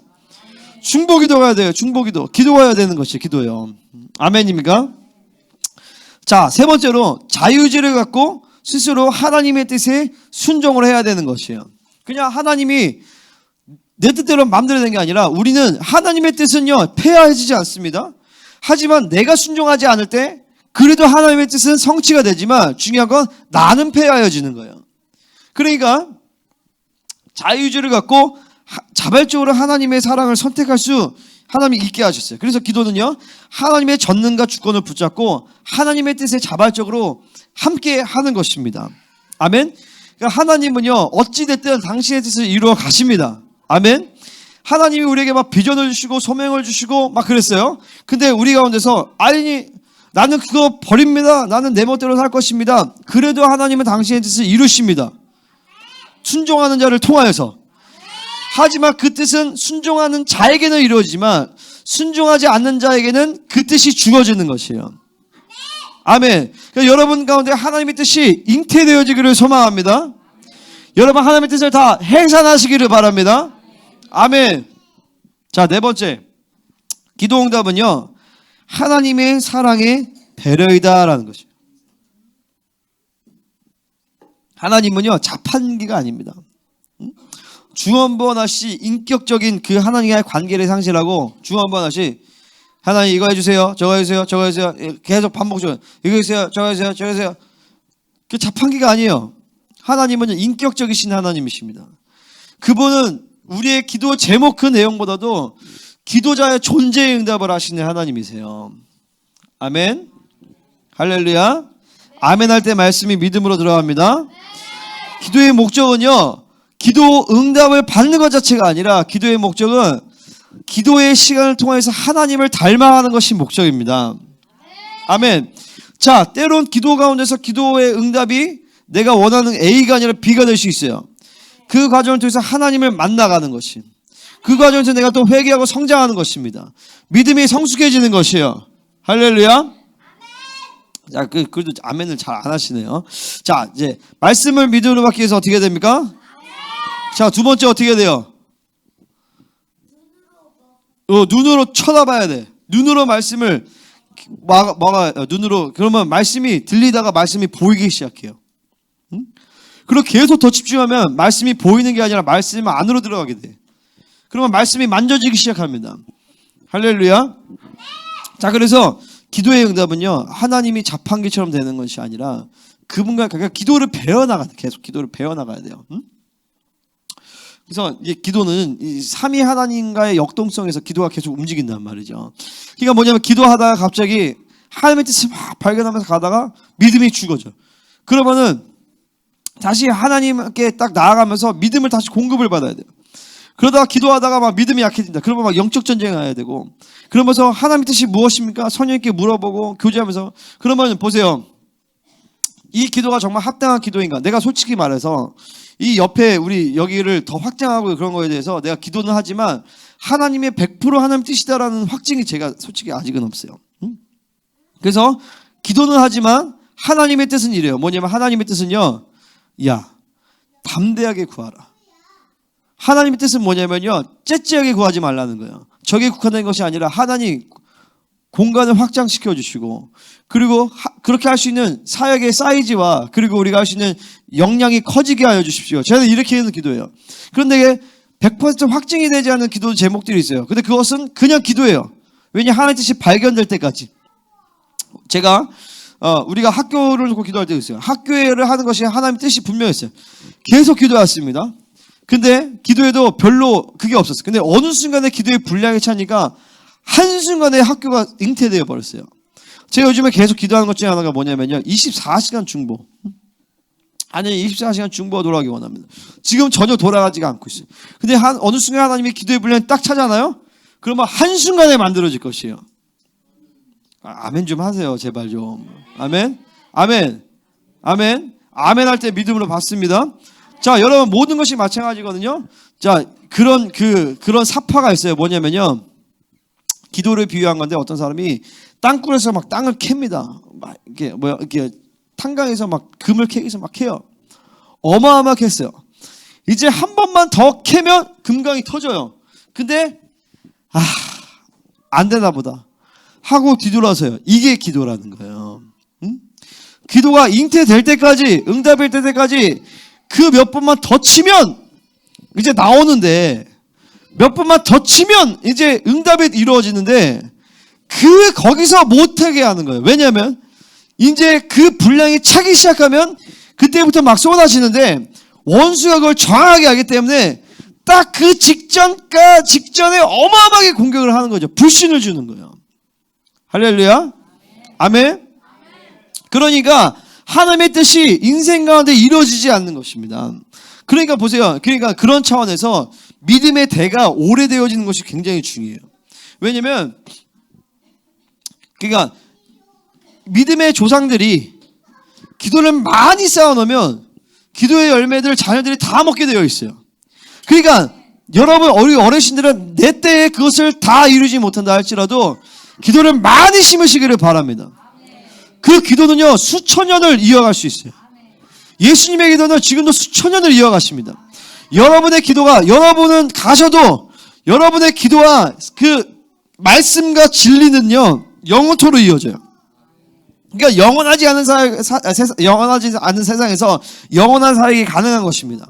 중보기도가 해야 돼요. 중보기도. 기도가 해야 되는 것이 기도예요. 아멘입니까? 자, 세 번째로 자유의지를 갖고 스스로 하나님의 뜻에 순종을 해야 되는 것이에요. 그냥 하나님이 내 뜻대로 마음대로 되는 게 아니라 우리는 하나님의 뜻은요 폐하해지지 않습니다. 하지만 내가 순종하지 않을 때 그래도 하나님의 뜻은 성취가 되지만 중요한 건 나는 폐하여지는 거예요. 그러니까 자유의지를 갖고 자발적으로 하나님의 사랑을 선택할 수 하나님이 있게 하셨어요. 그래서 기도는요 하나님의 전능과 주권을 붙잡고 하나님의 뜻에 자발적으로 함께 하는 것입니다. 아멘. 그러니까 하나님은요 어찌됐든 당신의 뜻을 이루어 가십니다. 아멘. 하나님이 우리에게 막 비전을 주시고 소명을 주시고 막 그랬어요. 근데 우리 가운데서 아니 나는 그거 버립니다. 나는 내 멋대로 살 것입니다. 그래도 하나님은 당신의 뜻을 이루십니다. 순종하는 자를 통하여서. 하지만 그 뜻은 순종하는 자에게는 이루어지지만 순종하지 않는 자에게는 그 뜻이 죽어지는 것이에요. 아멘. 그러니까 여러분 가운데 하나님의 뜻이 잉태되어지기를 소망합니다. 여러분 하나님의 뜻을 다 행산하시기를 바랍니다. 아멘. 자, 네 번째. 기도 응답은요. 하나님의 사랑의 배려이다라는 것이에요. 하나님은요. 자판기가 아닙니다. 중언부 하나씩 인격적인 그 하나님과의 관계를 상실하고 중언부 하나씩 하나님 이거 해주세요. 저거 해주세요. 저거 해주세요. 계속 반복적으로 이거 해주세요. 저거 해주세요. 저거 해주세요. 그 자판기가 아니에요. 하나님은 인격적이신 하나님이십니다. 그분은 우리의 기도 제목 그 내용보다도 기도자의 존재에 응답을 하시는 하나님이세요. 아멘. 할렐루야. 아멘 할 때 말씀이 믿음으로 들어갑니다. 기도의 목적은요. 기도 응답을 받는 것 자체가 아니라 기도의 목적은 기도의 시간을 통해서 하나님을 닮아가는 것이 목적입니다. 아멘. 자, 때론 기도 가운데서 기도의 응답이 내가 원하는 A가 아니라 B가 될 수 있어요. 그 과정을 통해서 하나님을 만나가는 것이. 그 과정에서 내가 또 회개하고 성장하는 것입니다. 믿음이 성숙해지는 것이에요. 할렐루야. 자, 그래도 아멘을 잘 안 하시네요. 자, 이제 말씀을 믿음으로 받기 위해서 어떻게 됩니까? 자, 두 번째 어떻게 돼요? 눈으로 쳐다봐야 돼. 눈으로 말씀을 눈으로 그러면 말씀이 들리다가 말씀이 보이기 시작해요. 응? 그리고 계속 더 집중하면 말씀이 보이는 게 아니라 말씀 안으로 들어가게 돼. 그러면 말씀이 만져지기 시작합니다. 할렐루야. 자, 그래서 기도의 응답은요 하나님이 자판기처럼 되는 것이 아니라 그분과 그러니까 기도를 배워나가야 돼. 계속 기도를 배워나가야 돼요. 응? 그래서 이제 기도는 이 삼위 하나님과의 역동성에서 기도가 계속 움직인단 말이죠. 그러니까 뭐냐면 기도하다가 갑자기 하나님의 뜻을 막 발견하면서 가다가 믿음이 죽어져. 그러면은 다시 하나님께 딱 나아가면서 믿음을 다시 공급을 받아야 돼요. 그러다가 기도하다가 막 믿음이 약해진다. 그러면 막 영적 전쟁을 해야 되고 그러면서 하나님의 뜻이 무엇입니까? 성령님께 물어보고 교제하면서 그러면 보세요. 이 기도가 정말 합당한 기도인가? 내가 솔직히 말해서 이 옆에 우리 여기를 더 확장하고 그런 거에 대해서 내가 기도는 하지만 하나님의 100% 하나님 뜻이다라는 확증이 제가 솔직히 아직은 없어요. 그래서 기도는 하지만 하나님의 뜻은 이래요. 뭐냐면 하나님의 뜻은요, 야, 담대하게 구하라. 하나님의 뜻은 뭐냐면요, 째째하게 구하지 말라는 거예요. 저게 국한된 것이 아니라 하나님 공간을 확장시켜 주시고, 그리고 그렇게 할 수 있는 사역의 사이즈와 그리고 우리가 할 수 있는 역량이 커지게 하여 주십시오. 저는 이렇게 하는 기도예요. 그런데 100% 확증이 되지 않는 기도 제목들이 있어요. 근데 그것은 그냥 기도예요. 왜냐, 하나님의 뜻이 발견될 때까지. 제가 우리가 학교를 놓고 기도할 때가 있어요. 학교를 하는 것이 하나님의 뜻이 분명했어요. 계속 기도했습니다. 근데 기도에도 별로 그게 없었어요. 근데 어느 순간에 기도의 분량이 차니까 한순간에 학교가 잉태되어 버렸어요. 제가 요즘에 계속 기도하는 것 중에 하나가 뭐냐면요, 24시간 중보. 아니, 24시간 중보가 돌아가기 원합니다. 지금 전혀 돌아가지가 않고 있어요. 근데 어느 순간 하나님이 기도의 분량이 딱 차잖아요? 그러면 한순간에 만들어질 것이에요. 아멘 좀 하세요, 제발 좀. 아멘? 아멘. 아멘. 아멘 할 때 믿음으로 받습니다. 자, 여러분, 모든 것이 마찬가지거든요. 자, 그런 사파가 있어요. 뭐냐면요, 기도를 비유한 건데, 어떤 사람이 땅굴에서 막 땅을 캡니다. 막 이렇게 탄광에서 막 금을 캐기 위해서 막 캐요. 어마어마하게 했어요. 이제 한 번만 더 캐면 금강이 터져요. 근데 안 되나 보다 하고 뒤돌아서요. 이게 기도라는 거예요. 응? 기도가 잉태될 때까지, 응답일 때까지 그 몇 번만 더 치면 이제 나오는데, 몇 번만 더 치면 이제 응답이 이루어지는데, 거기서 못하게 하는 거예요. 왜냐하면 이제 그 분량이 차기 시작하면 그때부터 막 쏟아지는데, 원수가 그걸 정확하게 하기 때문에 딱 그 직전에 어마어마하게 공격을 하는 거죠. 불신을 주는 거예요. 할렐루야. 아멘. 그러니까 하나님의 뜻이 인생 가운데 이루어지지 않는 것입니다. 그러니까 보세요. 그러니까 그런 차원에서 믿음의 대가 오래되어지는 것이 굉장히 중요해요. 왜냐면 그러니까 믿음의 조상들이 기도를 많이 쌓아놓으면 기도의 열매들을 자녀들이 다 먹게 되어 있어요. 그러니까 여러분, 우리 어르신들은 내 때에 그것을 다 이루지 못한다 할지라도 기도를 많이 심으시기를 바랍니다. 그 기도는요, 수천 년을 이어갈 수 있어요. 예수님의 기도는 지금도 수천 년을 이어가십니다. 여러분의 기도가, 여러분은 가셔도 여러분의 기도와 그 말씀과 진리는요, 영원토로 이어져요. 그러니까 영원하지 않은 세상에서 영원한 사역이 가능한 것입니다.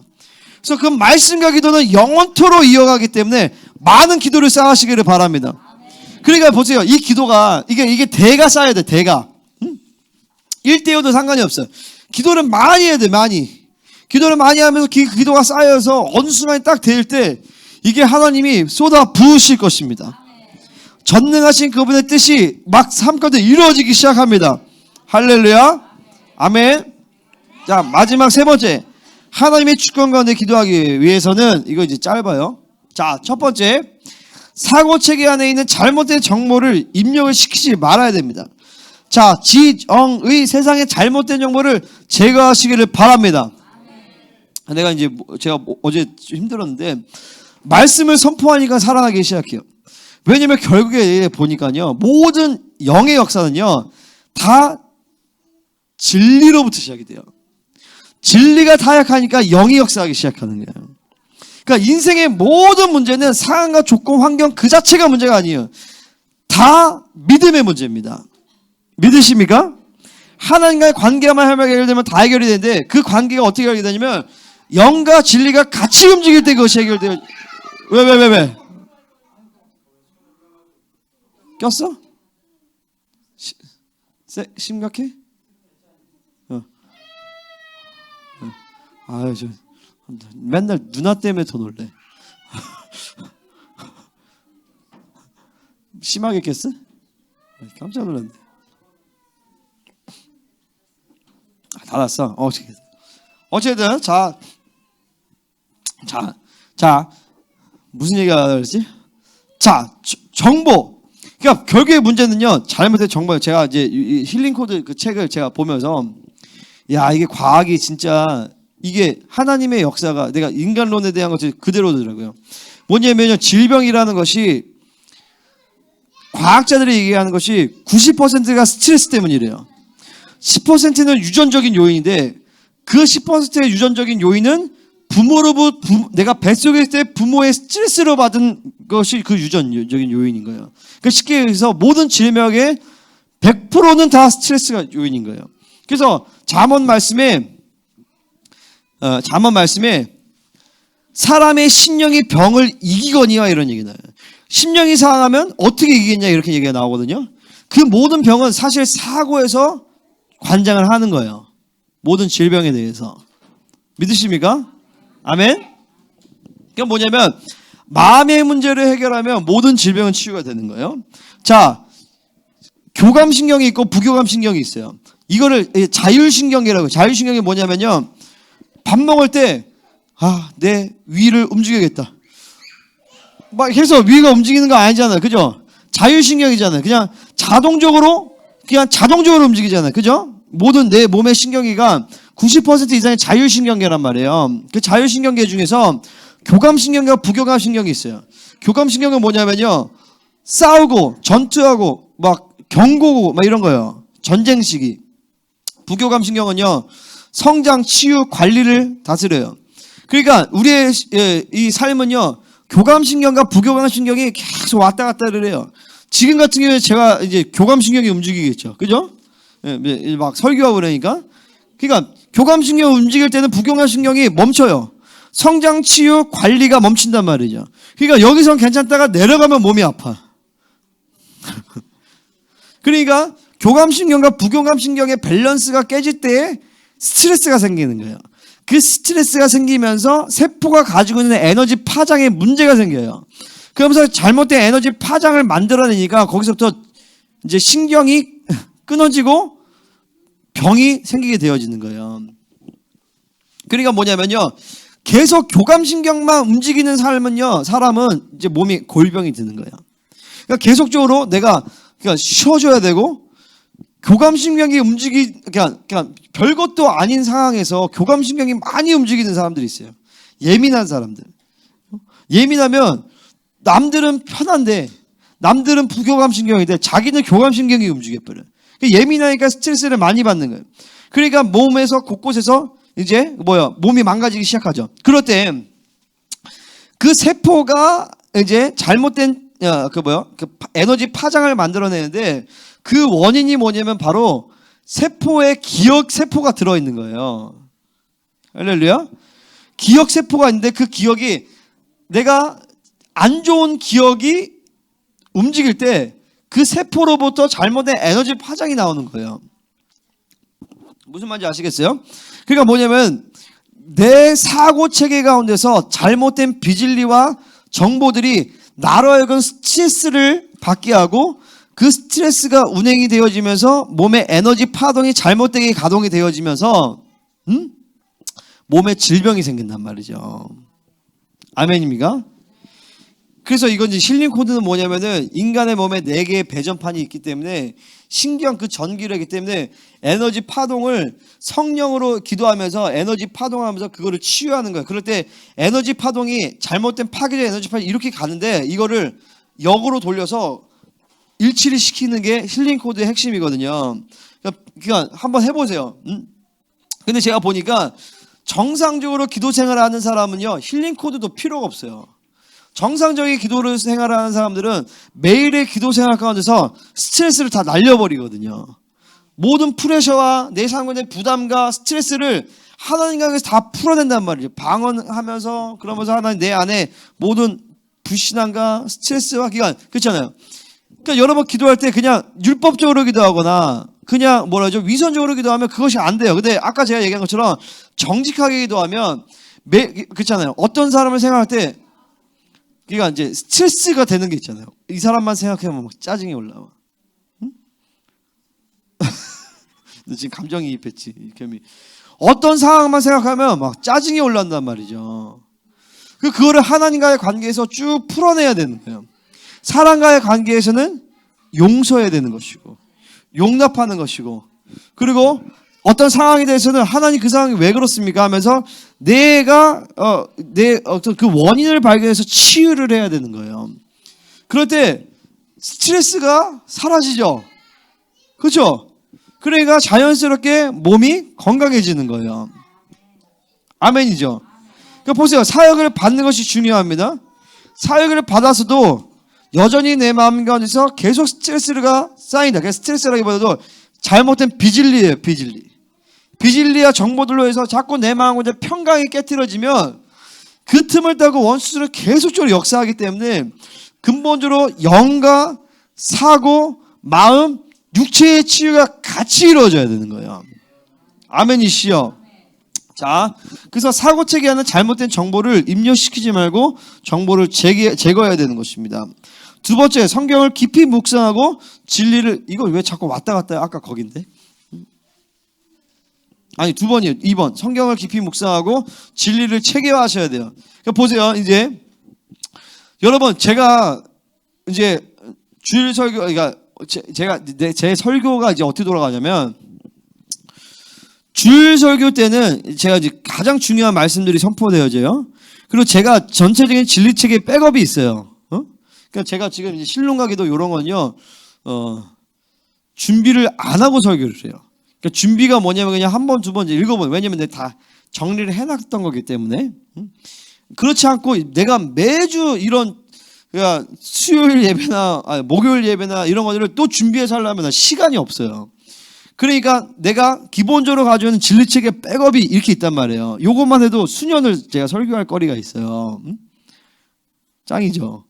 그래서 그 말씀과 기도는 영원토로 이어가기 때문에 많은 기도를 쌓으시기를 바랍니다. 그러니까 보세요. 이 기도가, 이게 대가 쌓여야 돼, 대가. 1대1도 상관이 없어요. 기도를 많이 해야 돼, 많이. 기도를 많이 하면서 기도가 쌓여서 어느 순간에 딱 될 때 이게 하나님이 쏟아 부으실 것입니다. 전능하신 그분의 뜻이 막 삶 가운데 이루어지기 시작합니다. 할렐루야. 아멘. 자, 마지막 세 번째. 하나님의 주권 가운데 기도하기 위해서는, 이거 이제 짧아요. 자, 첫 번째. 사고체계 안에 있는 잘못된 정보를 입력을 시키지 말아야 됩니다. 자, 지정의 세상의 잘못된 정보를 제거하시기를 바랍니다. 내가 이제 제가 어제 좀 힘들었는데 말씀을 선포하니까 살아나기 시작해요. 왜냐면 결국에 보니까요, 모든 영의 역사는요 다 진리로부터 시작이 돼요. 진리가 타락하니까 영이 역사하기 시작하는 거예요. 그러니까 인생의 모든 문제는 상황과 조건, 환경 그 자체가 문제가 아니에요. 다 믿음의 문제입니다. 믿으십니까? 하나님과의 관계만 해결되면 다 해결이 되는데, 그 관계가 어떻게 해결이 되냐면 영과 진리가 같이 움직일 때 그것이 해결돼요. 왜? 꼈어? 심각해? 아유, 저 맨날 누나 때문에 더 놀래. 심하게 깼어? 깜짝 놀랐네. 닫았어. 어쨌든 자 무슨 얘기가 그랬지? 자, 정보. 그러니까 결국의 문제는요, 잘못된 정보예요. 제가 이제 힐링 코드 그 책을 제가 보면서, 야, 이게 과학이 진짜 이게 하나님의 역사가 내가 인간론에 대한 것이 그대로더라고요. 뭐냐면요, 질병이라는 것이 과학자들이 얘기하는 것이 90%가 스트레스 때문이래요. 10%는 유전적인 요인인데 그 10%의 유전적인 요인은 내가 뱃속에 있을 때 부모의 스트레스로 받은 것이 그 유전적인 요인인 거예요. 그러니까 쉽게 얘기해서 모든 질병의 100%는 다 스트레스가 요인인 거예요. 그래서 잠언 말씀에 사람의 심령이 병을 이기거니와 이런 얘기 나와요. 심령이 상하면 어떻게 이기겠냐 이렇게 얘기가 나오거든요. 그 모든 병은 사실 사고에서 관장을 하는 거예요. 모든 질병에 대해서. 믿으십니까? 아멘? 그게 뭐냐면 마음의 문제를 해결하면 모든 질병은 치유가 되는 거예요. 자, 교감신경이 있고 부교감신경이 있어요. 이거를 자율신경계라고 해요. 자율신경이 뭐냐면요, 밥 먹을 때 내 위를 움직여야겠다 막 해서 위가 움직이는 거 아니잖아요. 그죠? 자율신경이잖아요. 그냥 자동적으로 움직이잖아요. 그죠? 모든 내 몸의 신경계가 90% 이상의 자율신경계란 말이에요. 그 자율신경계 중에서 교감신경과 부교감신경이 있어요. 교감신경은 뭐냐면요, 싸우고 전투하고 막 경고고 막 이런 거예요. 전쟁 시기. 부교감신경은요, 성장, 치유, 관리를 다스려요. 그러니까 우리의 이 삶은요, 교감신경과 부교감신경이 계속 왔다 갔다를 해요. 지금 같은 경우에 제가 이제 교감신경이 움직이겠죠. 그죠? 막 설교하고 그러니까. 그러니까 교감신경이 움직일 때는 부교감신경이 멈춰요. 성장, 치유, 관리가 멈춘단 말이죠. 그러니까 여기선 괜찮다가 내려가면 몸이 아파. 그러니까 교감신경과 부교감신경의 밸런스가 깨질 때에 스트레스가 생기는 거예요. 그 스트레스가 생기면서 세포가 가지고 있는 에너지 파장에 문제가 생겨요. 그러면서 잘못된 에너지 파장을 만들어내니까 거기서부터 이제 신경이 끊어지고 병이 생기게 되어지는 거예요. 그러니까 뭐냐면요, 계속 교감신경만 움직이는 사람은 이제 몸이 골병이 드는 거예요. 그러니까 계속적으로 내가 쉬어줘야 되고, 교감신경이 그러니까 별것도 아닌 상황에서 교감신경이 많이 움직이는 사람들이 있어요. 예민한 사람들. 예민하면 남들은 편한데, 남들은 부교감신경인데 자기는 교감신경이 움직여버려요. 예민하니까 스트레스를 많이 받는 거예요. 그러니까 몸에서 곳곳에서 이제 몸이 망가지기 시작하죠. 그럴 때 그 세포가 이제 잘못된 에너지 파장을 만들어내는데, 그 원인이 뭐냐면 바로 세포에 기억세포가 들어있는 거예요. 할렐루야. 기억세포가 있는데 그 기억이, 내가 안 좋은 기억이 움직일 때 그 세포로부터 잘못된 에너지 파장이 나오는 거예요. 무슨 말인지 아시겠어요? 그러니까 뭐냐면 내 사고 체계 가운데서 잘못된 비진리와 정보들이 나로 하여금 스트레스를 받게 하고, 그 스트레스가 운행이 되어지면서 몸의 에너지 파동이 잘못되게 가동이 되어지면서 몸에 질병이 생긴단 말이죠. 아멘입니까? 그래서 이건 이제 힐링 코드는 뭐냐면은 인간의 몸에 4개의 배전판이 있기 때문에, 신경 그 전기력이기 때문에 에너지 파동을 성령으로 기도하면서 에너지 파동하면서 그거를 치유하는 거예요. 그럴 때 에너지 파동이 잘못된 파괴적 에너지 파동이 이렇게 가는데, 이거를 역으로 돌려서 일치를 시키는 게 힐링 코드의 핵심이거든요. 그러니까 한번 해보세요. 근데 제가 보니까 정상적으로 기도 생활을 하는 사람은요, 힐링 코드도 필요가 없어요. 정상적인 기도를 생활하는 사람들은 매일의 기도 생활 가운데서 스트레스를 다 날려버리거든요. 모든 프레셔와 내 삶의 부담과 스트레스를 하나님과 다 풀어낸단 말이죠. 방언하면서, 그러면서 하나님 내 안에 모든 불신앙과 스트레스와 기간, 그렇잖아요. 그러니까 여러 번 기도할 때 그냥 율법적으로 기도하거나 그냥 위선적으로 기도하면 그것이 안 돼요. 근데 아까 제가 얘기한 것처럼 정직하게 기도하면 그렇잖아요. 어떤 사람을 생각할 때 그러니까 이제 스트레스가 되는 게 있잖아요. 이 사람만 생각하면 막 짜증이 올라와. 응? 너 지금 감정이입했지. 어떤 상황만 생각하면 막 짜증이 올라온단 말이죠. 그거를 하나님과의 관계에서 쭉 풀어내야 되는 거예요. 사람과의 관계에서는 용서해야 되는 것이고, 용납하는 것이고, 그리고 어떤 상황에 대해서는 하나님 그 상황이 왜 그렇습니까 하면서 내가 내 어떤 그 원인을 발견해서 치유를 해야 되는 거예요. 그럴 때 스트레스가 사라지죠. 그렇죠? 그러니까 자연스럽게 몸이 건강해지는 거예요. 아멘이죠. 그러니까 보세요. 사역을 받는 것이 중요합니다. 사역을 받아서도 여전히 내 마음 가운데서 계속 스트레스가 쌓인다. 그러니까 스트레스라기보다도 잘못된 비진리예요. 비진리와 정보들로 해서 자꾸 내 마음 가운데 평강이 깨트려지면 그 틈을 타고 원수들은 계속적으로 역사하기 때문에 근본적으로 영과 사고, 마음, 육체의 치유가 같이 이루어져야 되는 거예요. 아멘이시요. 자, 그래서 사고체계하는 잘못된 정보를 입력시키지 말고 정보를 제거해야 되는 것입니다. 두 번째, 성경을 깊이 묵상하고 진리를, 이거 왜 자꾸 왔다 갔다 해? 아까 거긴데? 아니, 두 번이에요. 2번. 성경을 깊이 묵상하고 진리를 체계화하셔야 돼요. 그러니까 보세요. 이제 여러분, 제가 이제 주일 설교, 그러니까 제 설교가 이제 어떻게 돌아가냐면, 주일 설교 때는 제가 이제 가장 중요한 말씀들이 선포되어져요. 그리고 제가 전체적인 진리 체계 백업이 있어요. 그러니까 제가 지금 이제 신론가기도 이런 건요, 준비를 안 하고 설교를 해요. 그러니까 준비가 뭐냐면 그냥 한 번, 두 번, 읽어보면, 왜냐면 내가 다 정리를 해놨던 거기 때문에. 그렇지 않고 내가 매주 이런, 그러니까 수요일 예배나 목요일 예배나 이런 것들을 또 준비해서 하려면 시간이 없어요. 그러니까 내가 기본적으로 가지고 있는 진리체계 백업이 이렇게 있단 말이에요. 요것만 해도 수년을 제가 설교할 거리가 있어요. 짱이죠.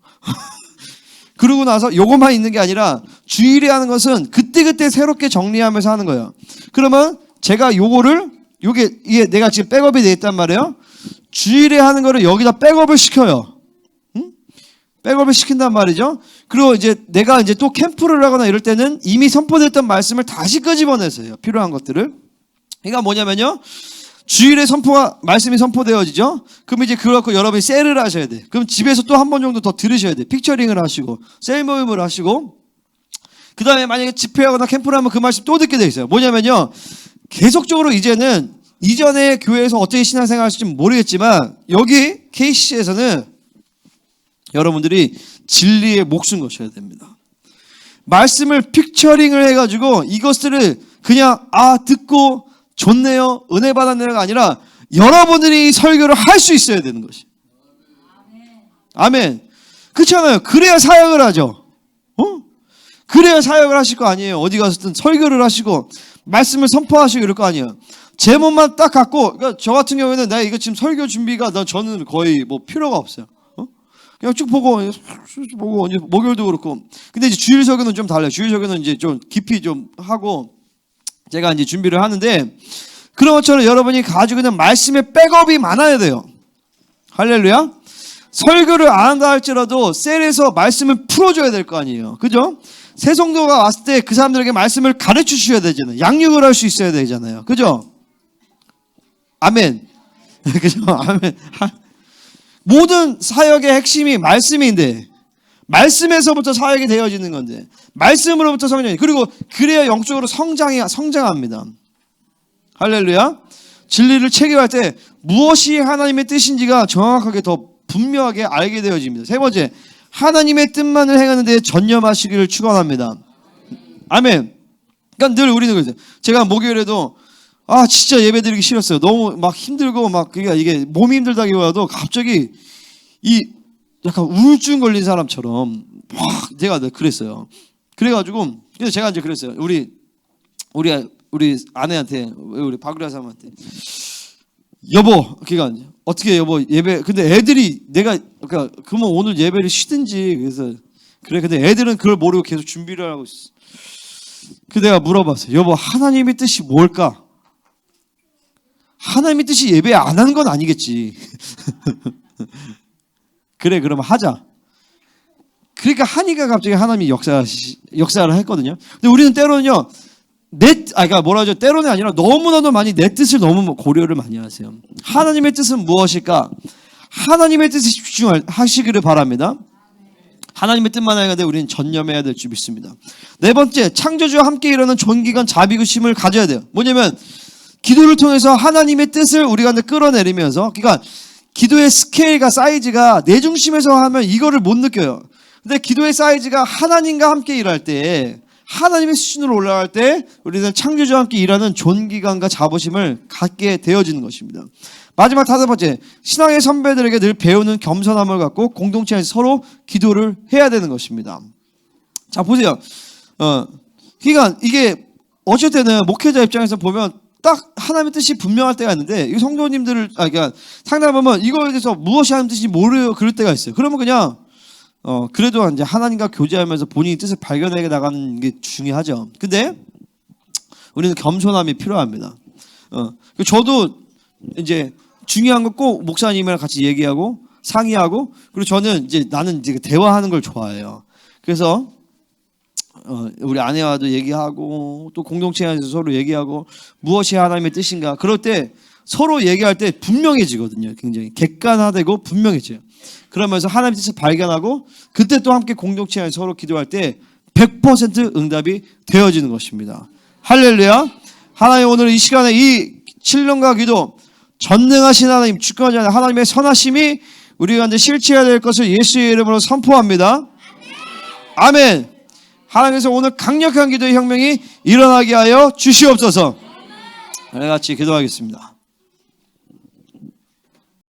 그러고 나서 요것만 있는 게 아니라 주일에 하는 것은 그때그때 새롭게 정리하면서 하는 거예요. 그러면 제가 이게 내가 지금 백업이 돼 있단 말이에요. 주일에 하는 거를 여기다 백업을 시켜요. 백업을 시킨단 말이죠. 그리고 이제 내가 이제 또 캠프를 하거나 이럴 때는 이미 선포됐던 말씀을 다시 끄집어내서요. 필요한 것들을. 그러니까 뭐냐면요. 주일에 말씀이 선포되어지죠. 그럼 이제 그걸 갖고 여러분이 셀을 하셔야 돼. 그럼 집에서 또 한 번 정도 더 들으셔야 돼. 픽처링을 하시고, 셀 모임을 하시고, 그 다음에 만약에 집회하거나 캠프를 하면 그 말씀 또 듣게 돼 있어요. 뭐냐면요. 계속적으로 이제는 이전에 교회에서 어떻게 신앙생활 하실지 모르겠지만, 여기 KCC에서는 여러분들이 진리에 목숨 거셔야 됩니다. 말씀을 픽처링을 해가지고 이것들을 그냥 듣고 좋네요, 은혜 받았네요가 아니라 여러분들이 설교를 할 수 있어야 되는 것이. 아멘. 그렇잖아요. 그래야 사역을 하죠. 그래야 사역을 하실 거 아니에요. 어디 가서든 설교를 하시고 말씀을 선포하시고 이럴 거 아니에요. 제목만 딱 갖고, 그러니까 저 같은 경우에는 내가 이거 지금 설교 준비가 저는 거의 뭐 필요가 없어요. 그냥 쭉 보고 이제 목요일도 그렇고. 근데 이제 주일 설교는 좀 달라요. 주일 설교는 이제 좀 깊이 좀 하고 제가 이제 준비를 하는데, 그런 것처럼 여러분이 가지고 있는 말씀의 백업이 많아야 돼요. 할렐루야. 설교를 안 한다 할지라도 셀에서 말씀을 풀어줘야 될 거 아니에요. 그죠? 새 성도가 왔을 때 그 사람들에게 말씀을 가르쳐 주셔야 되잖아요. 양육을 할 수 있어야 되잖아요. 그죠? 아멘. 그죠? 아멘. 모든 사역의 핵심이 말씀인데, 말씀에서부터 사역이 되어지는 건데, 말씀으로부터 성장이, 그리고 그래야 영적으로 성장합니다. 할렐루야. 진리를 체계할 때 무엇이 하나님의 뜻인지가 정확하게 더 분명하게 알게 되어집니다. 세 번째, 하나님의 뜻만을 행하는 데 전념하시기를 축원합니다. 아멘. 그러니까 늘 우리는 그래요. 제가 목요일에도 진짜 예배 드리기 싫었어요. 너무 막 힘들고 그러니까 이게 몸이 힘들다기보다도 갑자기 약간 우울증 걸린 사람처럼 막 제가 그랬어요. 그래가지고 그래서 제가 이제 그랬어요. 우리 아내한테, 우리 박유라 사람한테, 여보, 그러니까 어떻게 여보 예배, 근데 애들이 그러니까 그러면 오늘 예배를 쉬든지, 그래서 그래, 근데 애들은 그걸 모르고 계속 준비를 하고 있어. 그 내가 물어봤어요. 여보, 하나님의 뜻이 뭘까? 하나님의 뜻이 예배 안 하는 건 아니겠지. 그래, 그러면 하자. 그러니까 하니까 갑자기 하나님이 역사를 했거든요. 근데 우리는 때로는요, 그러니까 뭐라 하죠? 때로는 아니라 너무나도 많이 내 뜻을 너무 고려를 많이 하세요. 하나님의 뜻은 무엇일까? 하나님의 뜻에 집중하시기를 바랍니다. 하나님의 뜻만 하는데 우리는 전념해야 될 줄 믿습니다. 네 번째, 창조주와 함께 일하는 존귀한 자비구심을 가져야 돼요. 뭐냐면 기도를 통해서 하나님의 뜻을 우리가 끌어내리면서, 그러니까 기도의 스케일과 사이즈가 내 중심에서 하면 이거를 못 느껴요. 근데 기도의 사이즈가 하나님과 함께 일할 때, 하나님의 수준으로 올라갈 때 우리는 창조주와 함께 일하는 존귀감과 자부심을 갖게 되어지는 것입니다. 마지막 5번째, 신앙의 선배들에게 늘 배우는 겸손함을 갖고 공동체 안에서 서로 기도를 해야 되는 것입니다. 자, 보세요. 그러니까 이게 어쩔 때는 목회자 입장에서 보면 딱 하나님의 뜻이 분명할 때가 있는데, 이 성도님들을 그러니까 상담하면 이거에 대해서 무엇이 하나님 뜻인지 모르요 그럴 때가 있어요. 그러면 그냥 그래도 이제 하나님과 교제하면서 본인의 뜻을 발견해 나가는 게 중요하죠. 근데 우리는 겸손함이 필요합니다. 저도 이제 중요한 거 꼭 목사님이랑 같이 얘기하고 상의하고, 그리고 저는 이제 나는 이제 대화하는 걸 좋아해요. 그래서 우리 아내와도 얘기하고 또 공동체 안에서 서로 얘기하고 무엇이 하나님의 뜻인가, 그럴 때 서로 얘기할 때 분명해지거든요. 굉장히 객관화되고 분명해져요. 그러면서 하나님의 뜻을 발견하고 그때 또 함께 공동체 안에서 서로 기도할 때 100% 응답이 되어지는 것입니다. 할렐루야. 하나님, 오늘 이 시간에 이 7년과 기도, 전능하신 하나님, 주권하지 않는 하나님의 선하심이 우리 가운데 실체해야 될 것을 예수의 이름으로 선포합니다. 아멘. 하나님께서 오늘 강력한 기도의 혁명이 일어나게 하여 주시옵소서. 우리 같이 기도하겠습니다.